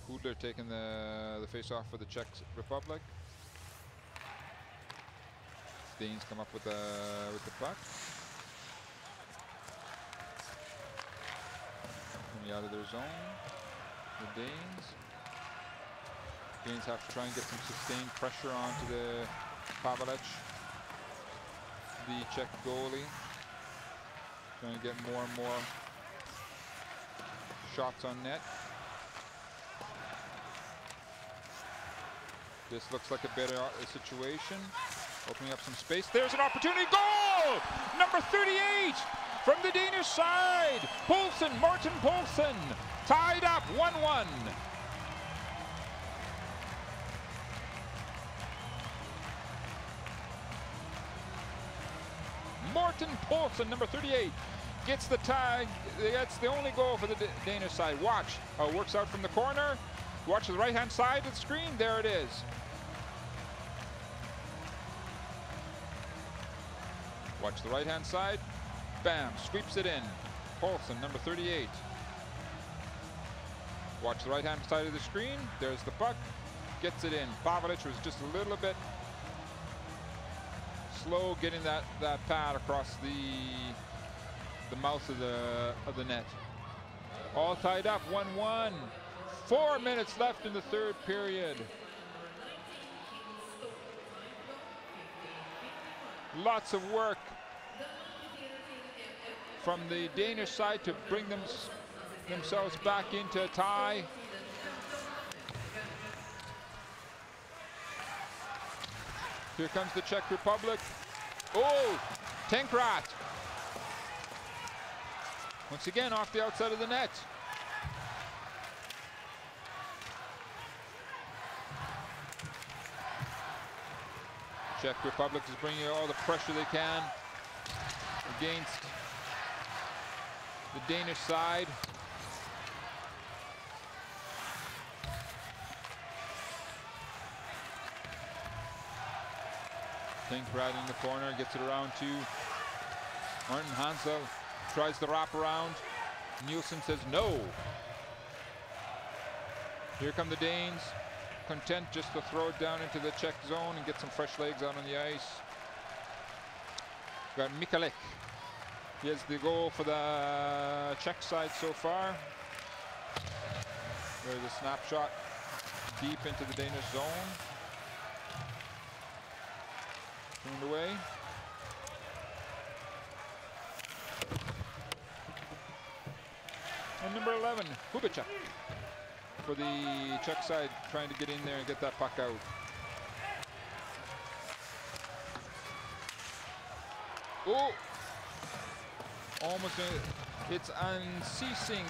Fudler taking the face off for the Czech Republic. Danes come up with the puck. Coming out of their zone. The Danes have to try and get some sustained pressure onto the Pavelec, the Czech goalie. Trying to get more and more shots on net. This looks like a better situation. Opening up some space. There's an opportunity. Goal! Number 38 from the Danish side. Poulsen, Martin Poulsen. Tied up 1-1. Martin Poulsen, number 38, gets the tie. That's the only goal for the Danish side. Watch how it works out from the corner. Watch the right-hand side of the screen. There it is. Watch the right-hand side. Bam, sweeps it in. Poulsen, number 38. Watch the right-hand side of the screen. There's the puck. Gets it in. Pavelec was just a little bit slow getting that pad across the mouth of the net. All tied up, 1-1. 4 minutes left in the third period. Lots of work from the Danish side to bring themselves back into a tie. Here comes the Czech Republic. Oh, Tenkrat. Once again off the outside of the net. Czech Republic is bringing all the pressure they can against the Danish side. Tenkrat in the corner, gets it around to Martin Hansel, tries the wrap around. Nielsen says no. Here come the Danes, content just to throw it down into the Czech zone and get some fresh legs out on the ice. Got Mikalek. He has the goal for the Czech side so far. There's a snapshot deep into the Danish zone. Turned away. And number 11, Hubicek, for the Czech side, trying to get in there and get that puck out. Oh! Almost, it's unceasing,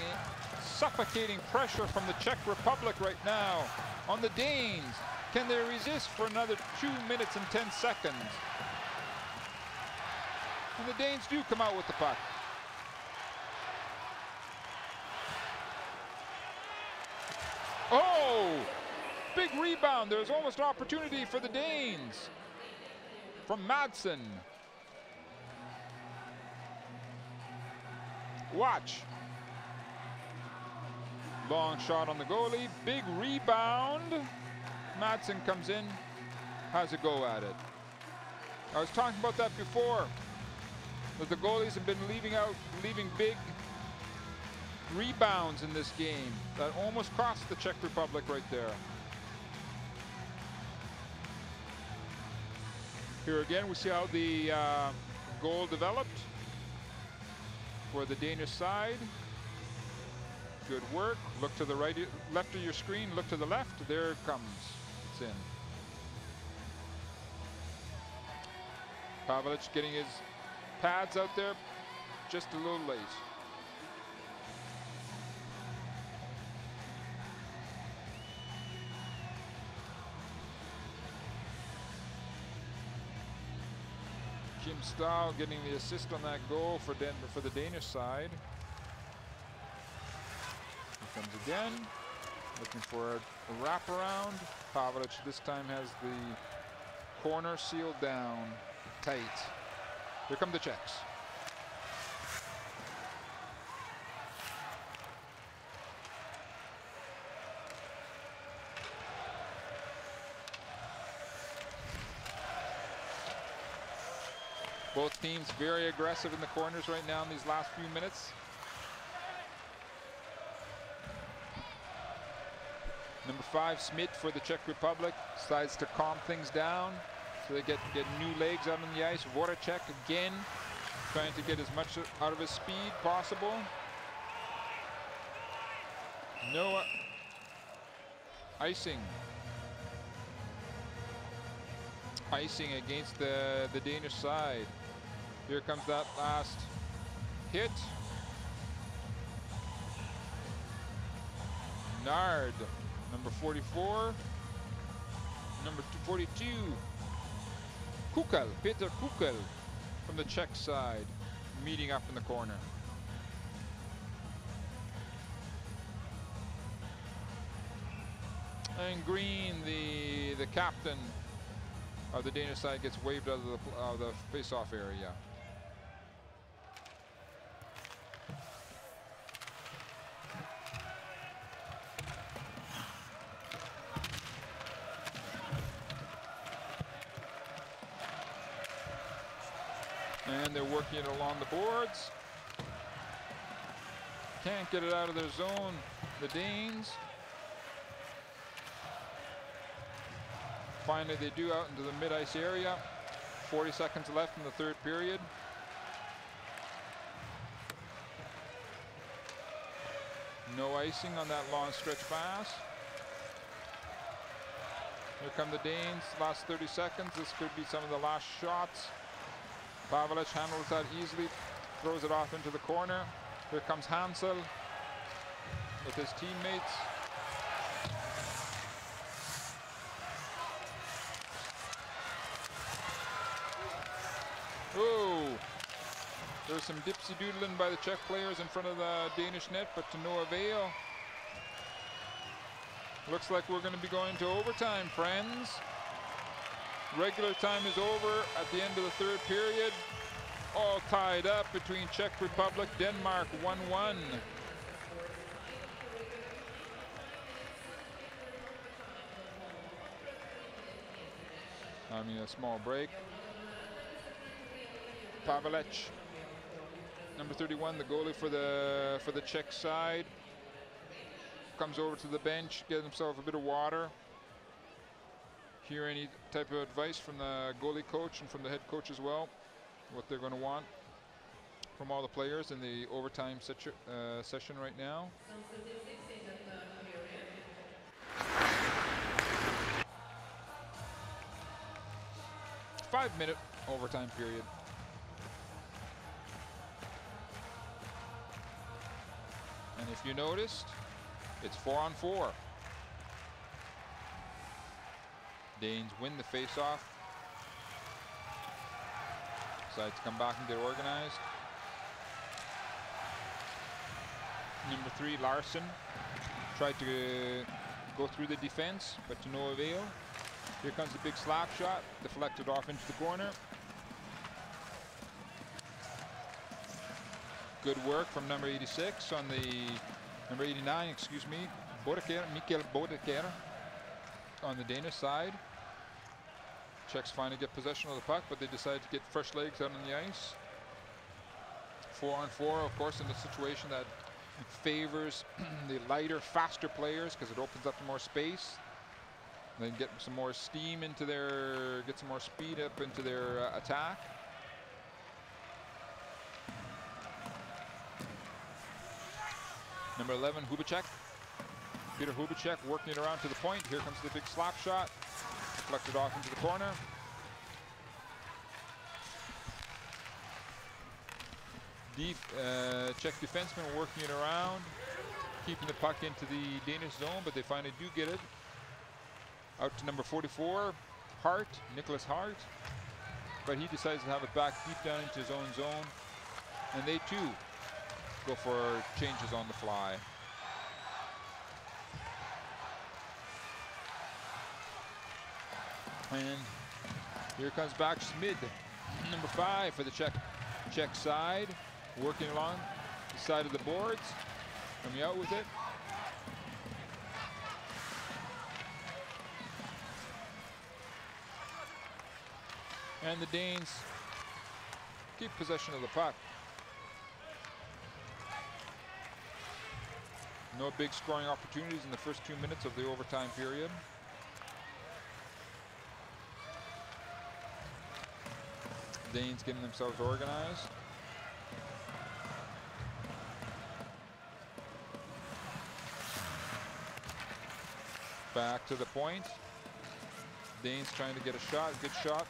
suffocating pressure from the Czech Republic right now on the Danes. Can they resist for another 2 minutes and 10 seconds? And the Danes do come out with the puck. Oh! Big rebound. There's almost opportunity for the Danes. From Madsen. Watch. Long shot on the goalie. Big rebound. Madsen comes in, has a go at it. I was talking about that before, that the goalies have been leaving big rebounds in this game. That almost cost the Czech Republic right there. Here again, we see how the goal developed for the Danish side. Good work. Look to the right, left of your screen, look to the left. There it comes. It's in. Pavlich getting his pads out there just a little late. Kim Stahl getting the assist on that goal for the Danish side. Here comes again, looking for a wraparound. Pavlich this time has the corner sealed down tight. Here come the Czechs. Both teams very aggressive in the corners right now in these last few minutes. Number 5, Smith for the Czech Republic, decides to calm things down so they get new legs out on the ice. Voracek again, trying to get as much out of his speed possible. No icing. Icing against the Danish side. Here comes that last hit. Nard, number 44. Number 42, Kukel, Peter Kukel from the Czech side, meeting up in the corner. And Green, the captain of the Danish side, gets waved out of the face-off area. And they're working it along the boards. Can't get it out of their zone, the Danes. Finally, they do out into the mid-ice area. 40 seconds left in the third period. No icing on that long stretch pass. Here come the Danes, last 30 seconds. This could be some of the last shots. Pavlich handles that easily, throws it off into the corner. Here comes Hansel with his teammates. Oh, there's some dipsy doodling by the Czech players in front of the Danish net, but to no avail. Looks like we're going to be going to overtime, friends. Regular time is over at the end of the third period. All tied up between Czech Republic, Denmark, 1-1. Having a small break. Pavlich, number 31, the goalie for the Czech side, comes over to the bench, gets himself a bit of water. Hear any type of advice from the goalie coach and from the head coach as well, what they're going to want from all the players in the overtime session right now. Five-minute overtime period. And if you noticed, it's 4-on-4. Danes win the face-off. Decides to come back and get organized. Number 3, Larson, tried to go through the defense, but to no avail. Here comes a big slap shot, deflected off into the corner. Good work from number 86 on the number 89, excuse me, Mikkel Bodeker on the Danish side. Czechs finally get possession of the puck, but they decide to get fresh legs out on the ice. 4-on-4, of course, in a situation that favors the lighter, faster players because it opens up more space. Then get some more steam into their, get some more speed up into their attack. Number 11, Hubacek. Peter Hubacek working it around to the point. Here comes the big slap shot. Deflected off into the corner. Czech defensemen working it around, keeping the puck into the Danish zone, but they finally do get it. Out to number 44, Hart, Nicholas Hart. But he decides to have it back deep down into his own zone. And they too go for changes on the fly. And here comes back Schmid, number 5 for the Czech side, working along the side of the boards, coming out with it. And the Danes keep possession of the puck. No big scoring opportunities in the first 2 minutes of the overtime period. Danes getting themselves organized. Back to the point. Danes trying to get a shot, good shot.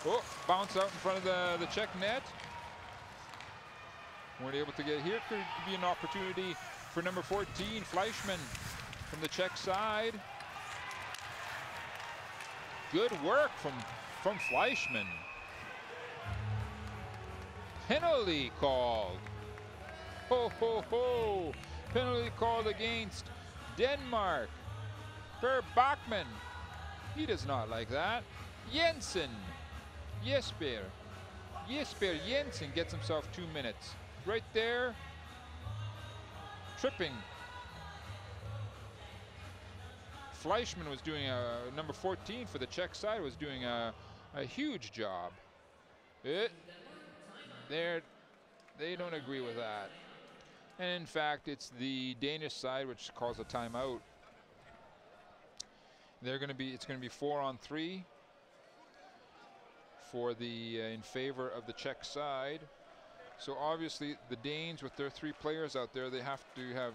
Oh, bounce out in front of the Czech net. Weren't able to get here. Could be an opportunity for number 14, Fleischmann, from the Czech side. Good work from Fleischmann. Penalty called. Ho, ho, ho. Penalty called against Denmark. Per Bachmann. He does not like that. Jensen. Jesper Jensen gets himself 2 minutes. Right there. Tripping. Fleischmann was doing number 14 for the Czech side was doing a huge job. They don't agree with that. And in fact, it's the Danish side which calls a timeout. It's going to be 4-on-3. for the in favor of the Czech side. So obviously the Danes, with their 3 players out there, they have to have,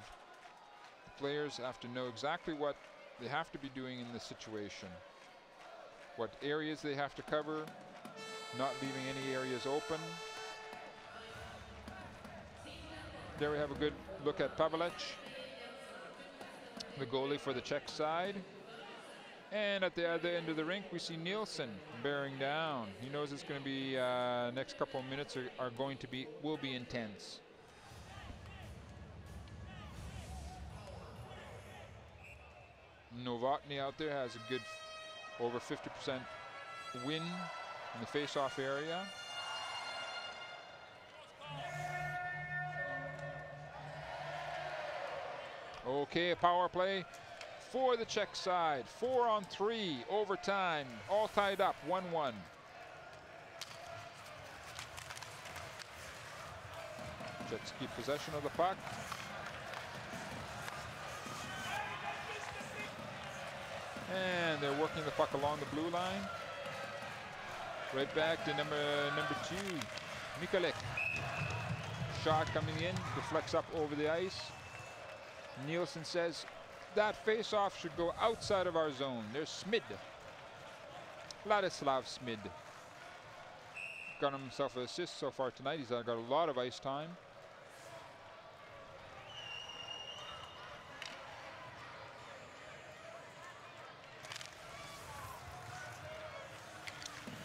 the players have to know exactly what they have to be doing in this situation. What areas they have to cover, not leaving any areas open. There we have a good look at Pavelec, the goalie for the Czech side. And at the other end of the rink, we see Nielsen bearing down. He knows it's going to be next couple of minutes will be intense. Novotny out there has a good over 50% win in the face-off area. Okay, a power play for the Czech side. 4-on-3, overtime, all tied up, 1-1. Czechs keep possession of the puck. And they're working the puck along the blue line. Right back to number 2, Mikalik. Shot coming in, deflects up over the ice. Nielsen says that face-off should go outside of our zone. There's Smid. Ladislav Smid. Got himself an assist so far tonight. He's got a lot of ice time.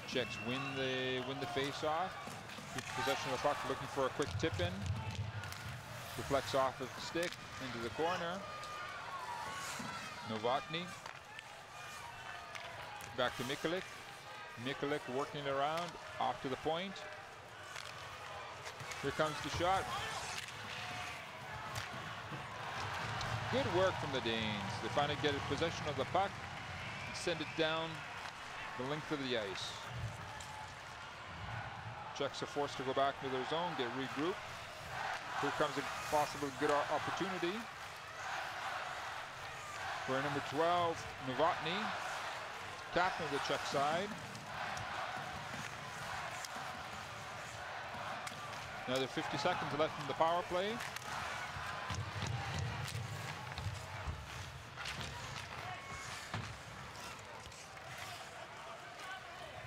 Czechs win the face-off. Keep possession of the puck, looking for a quick tip-in. Deflects off of the stick into the corner. Novotny. Back to Mikalik. Mikalik working around, off to the point. Here comes the shot. Good work from the Danes. They finally get possession of the puck and send it down the length of the ice. Czechs are forced to go back to their zone, get regrouped. Here comes a possible good opportunity for number 12, Novotny, captain of the Czech side. Another 50 seconds left in the power play.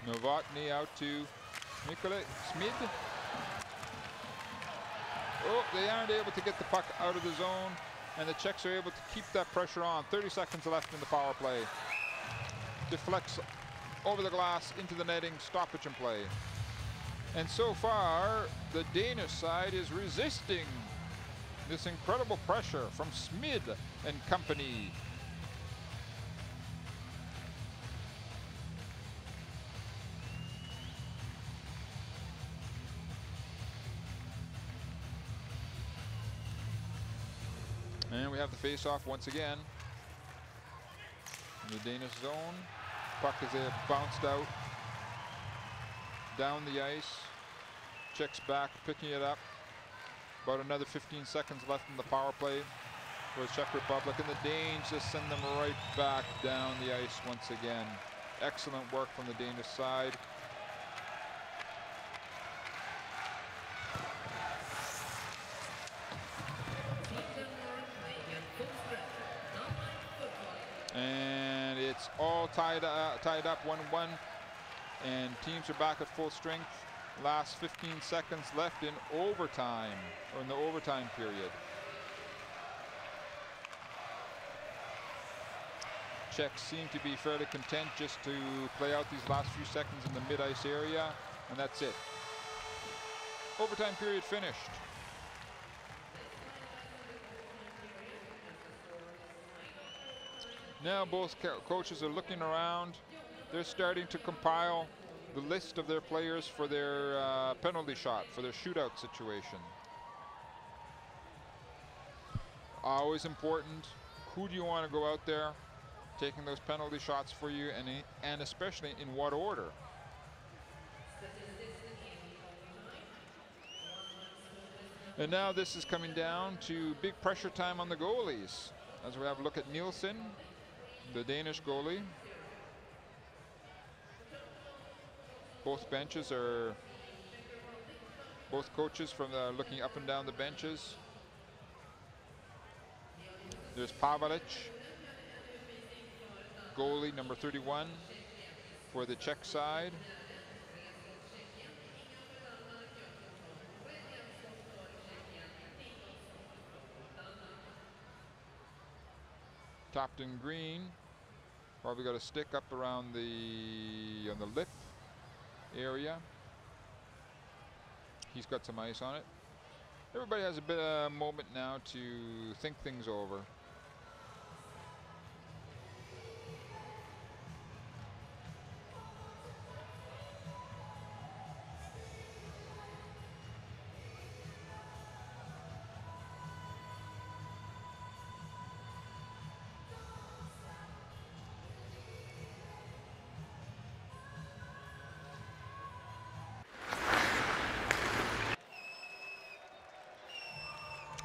Novotny out to Mikalik, Smid. Oh, they aren't able to get the puck out of the zone, and the Czechs are able to keep that pressure on. 30 seconds left in the power play. Deflects over the glass into the netting, stoppage and play. And so far, the Danish side is resisting this incredible pressure from Smid and company. And we have the face-off once again in the Danish zone. Puck is bounced out down the ice. Czechs back, picking it up. About another 15 seconds left in the power play for the Czech Republic, and the Danes just send them right back down the ice once again. Excellent work from the Danish side. And it's all tied up 1-1, and teams are back at full strength. Last 15 seconds left in overtime, or in the overtime period. Czechs seem to be fairly content just to play out these last few seconds in the mid-ice area, and that's it. Overtime period finished. Now both coaches are looking around. They're starting to compile the list of their players for their penalty shot, for their shootout situation. Always important. Who do you want to go out there taking those penalty shots for you, and especially in what order? And now this is coming down to big pressure time on the goalies, as we have a look at Nielsen, the Danish goalie. Both coaches from looking up and down the benches. There's Pavelic, goalie number 31 for the Czech side. Topped in green. Probably got a stick up around on the lip area. He's got some ice on it. Everybody has a bit of a moment now to think things over.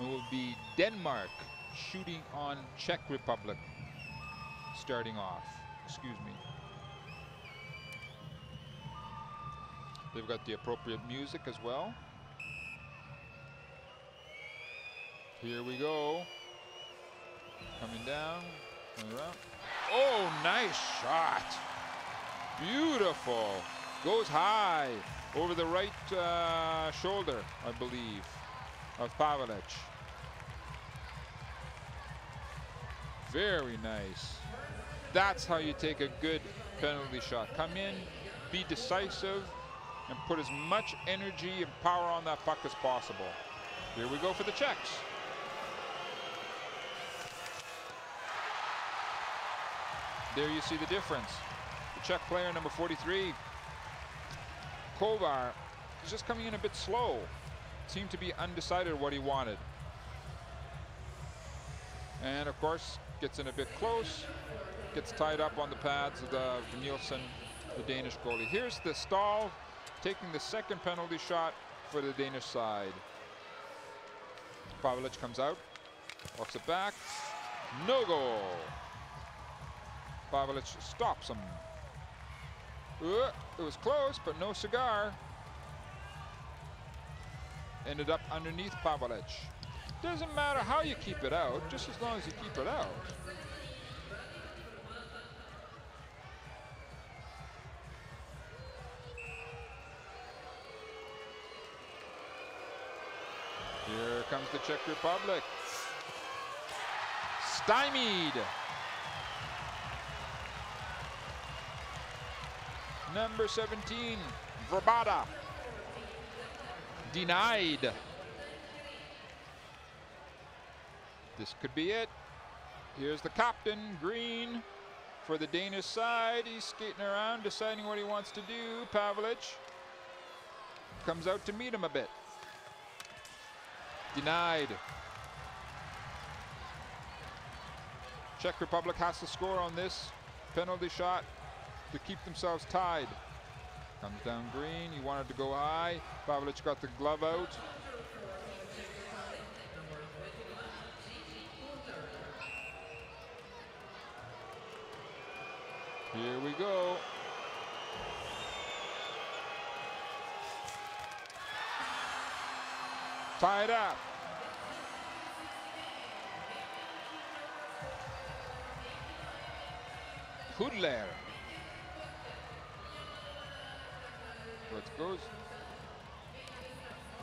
It will be Denmark shooting on Czech Republic starting off. Excuse me. They've got the appropriate music as well. Here we go. Coming down, coming around. Oh, nice shot. Beautiful. Goes high over the right shoulder, I believe, of Pavelic. Very nice. That's how you take a good penalty shot. Come in, be decisive, and put as much energy and power on that puck as possible. Here we go for the Czechs. There you see the difference. The Czech player, number 43, Kovar, is just coming in a bit slow. Seemed to be undecided what he wanted. And of course, gets in a bit close, gets tied up on the pads of Nielsen, the Danish goalie. Here's the Stahl taking the second penalty shot for the Danish side. Pavelic comes out, walks it back, no goal. Pavelic stops him. It was close, but no cigar. Ended up underneath Pavelic. Doesn't matter how you keep it out, just as long as you keep it out. Here comes the Czech Republic. Stymied. Number 17, Verbata. Denied. This could be it. Here's the captain, Green, for the Danish side. He's skating around, deciding what he wants to do. Pavelic comes out to meet him a bit. Denied. Czech Republic has to score on this penalty shot to keep themselves tied. Comes down Green. He wanted to go high. Pavelic got the glove out. Here we go. Tied up. Hudler. What goes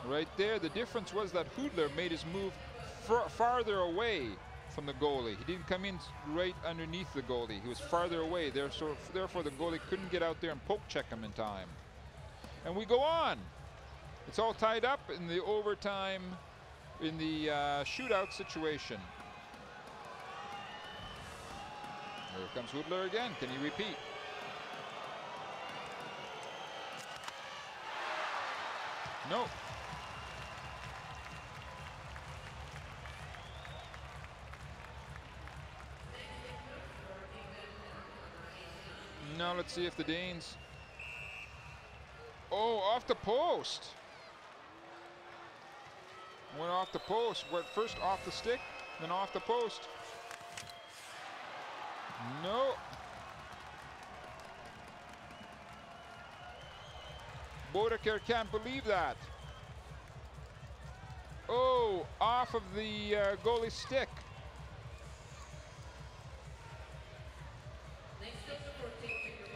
right there. The difference was that Hudler made his move farther away from the goalie. He didn't come in right underneath the goalie. He was farther away. Therefore, the goalie couldn't get out there and poke check him in time. And we go on. It's all tied up in the overtime, in the shootout situation. Here comes Hudler again. Can he repeat? No. Now let's see if the Danes. Oh, off the post. Went off the post. Went first off the stick, then off the post. No. Bodeker can't believe that. Oh, off of the goalie stick.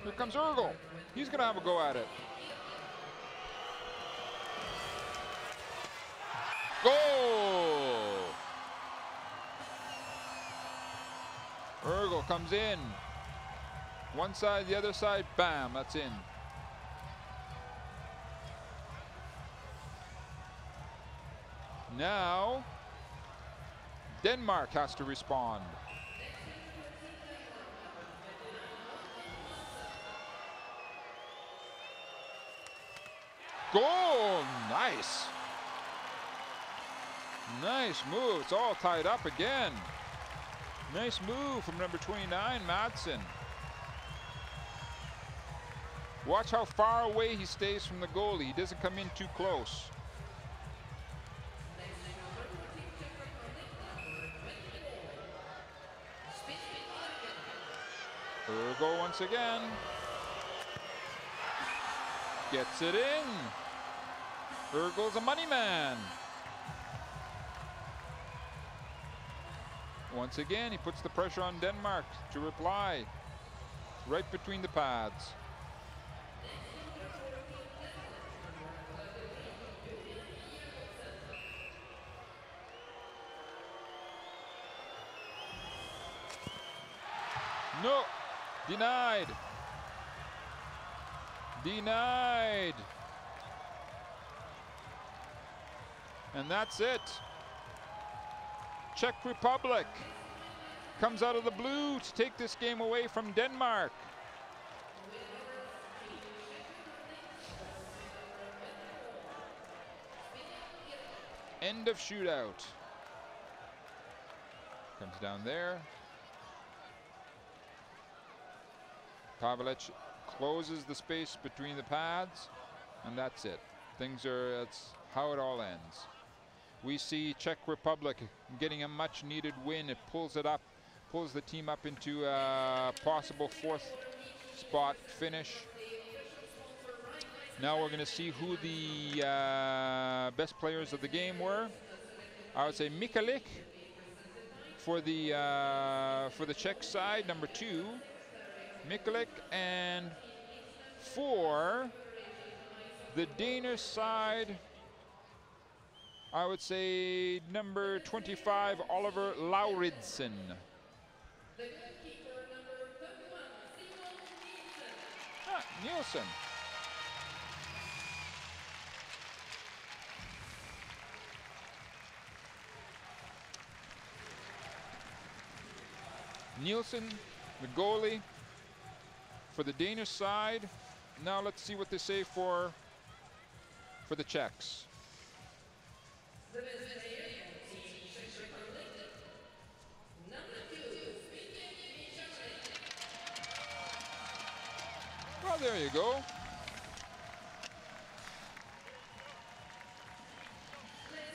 Here comes Urgel. He's going to have a go at it. Goal! Urgel comes in. One side, the other side, bam, that's in. Now, Denmark has to respond. Goal! Nice. Nice move. It's all tied up again. Nice move from number 29, Madsen. Watch how far away he stays from the goalie. He doesn't come in too close. Urgel once again. Gets it in. Urgel's a money man. Once again, he puts the pressure on Denmark to reply. Right between the pads. No, denied. Denied. And that's it. Czech Republic comes out of the blue to take this game away from Denmark. End of shootout. Comes down there. Pavlich closes the space between the pads, and that's it. That's how it all ends. We see Czech Republic getting a much needed win. It pulls it up, pulls the team up into a possible fourth spot finish. Now we're going to see who the best players of the game were. I would say Mikalik for the Czech side, number 2. Mikalik, and for the Danish side, I would say number 25, Oliver Lauridsen. Nielsen. Nielsen, the goalie for the Danish side. Now let's see what they say for the Czechs. Well, there you go.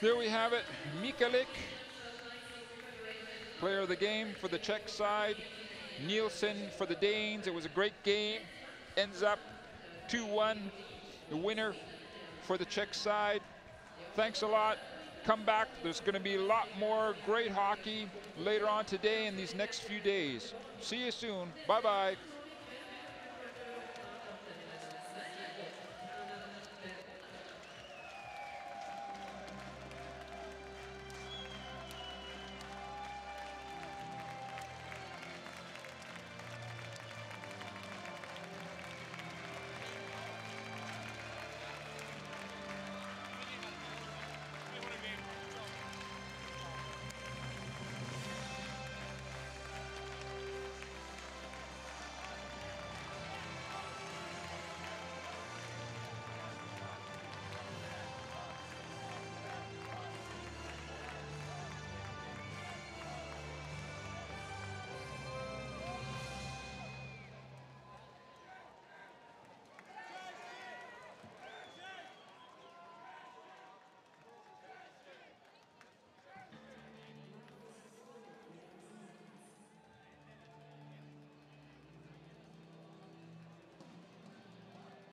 There we have it. Mikalik, player of the game for the Czech side. Nielsen for the Danes. It was a great game. Ends up 2-1. The winner for the Czech side. Thanks a lot. Come back. There's going to be a lot more great hockey later on today and these next few days. See you soon. Bye-bye.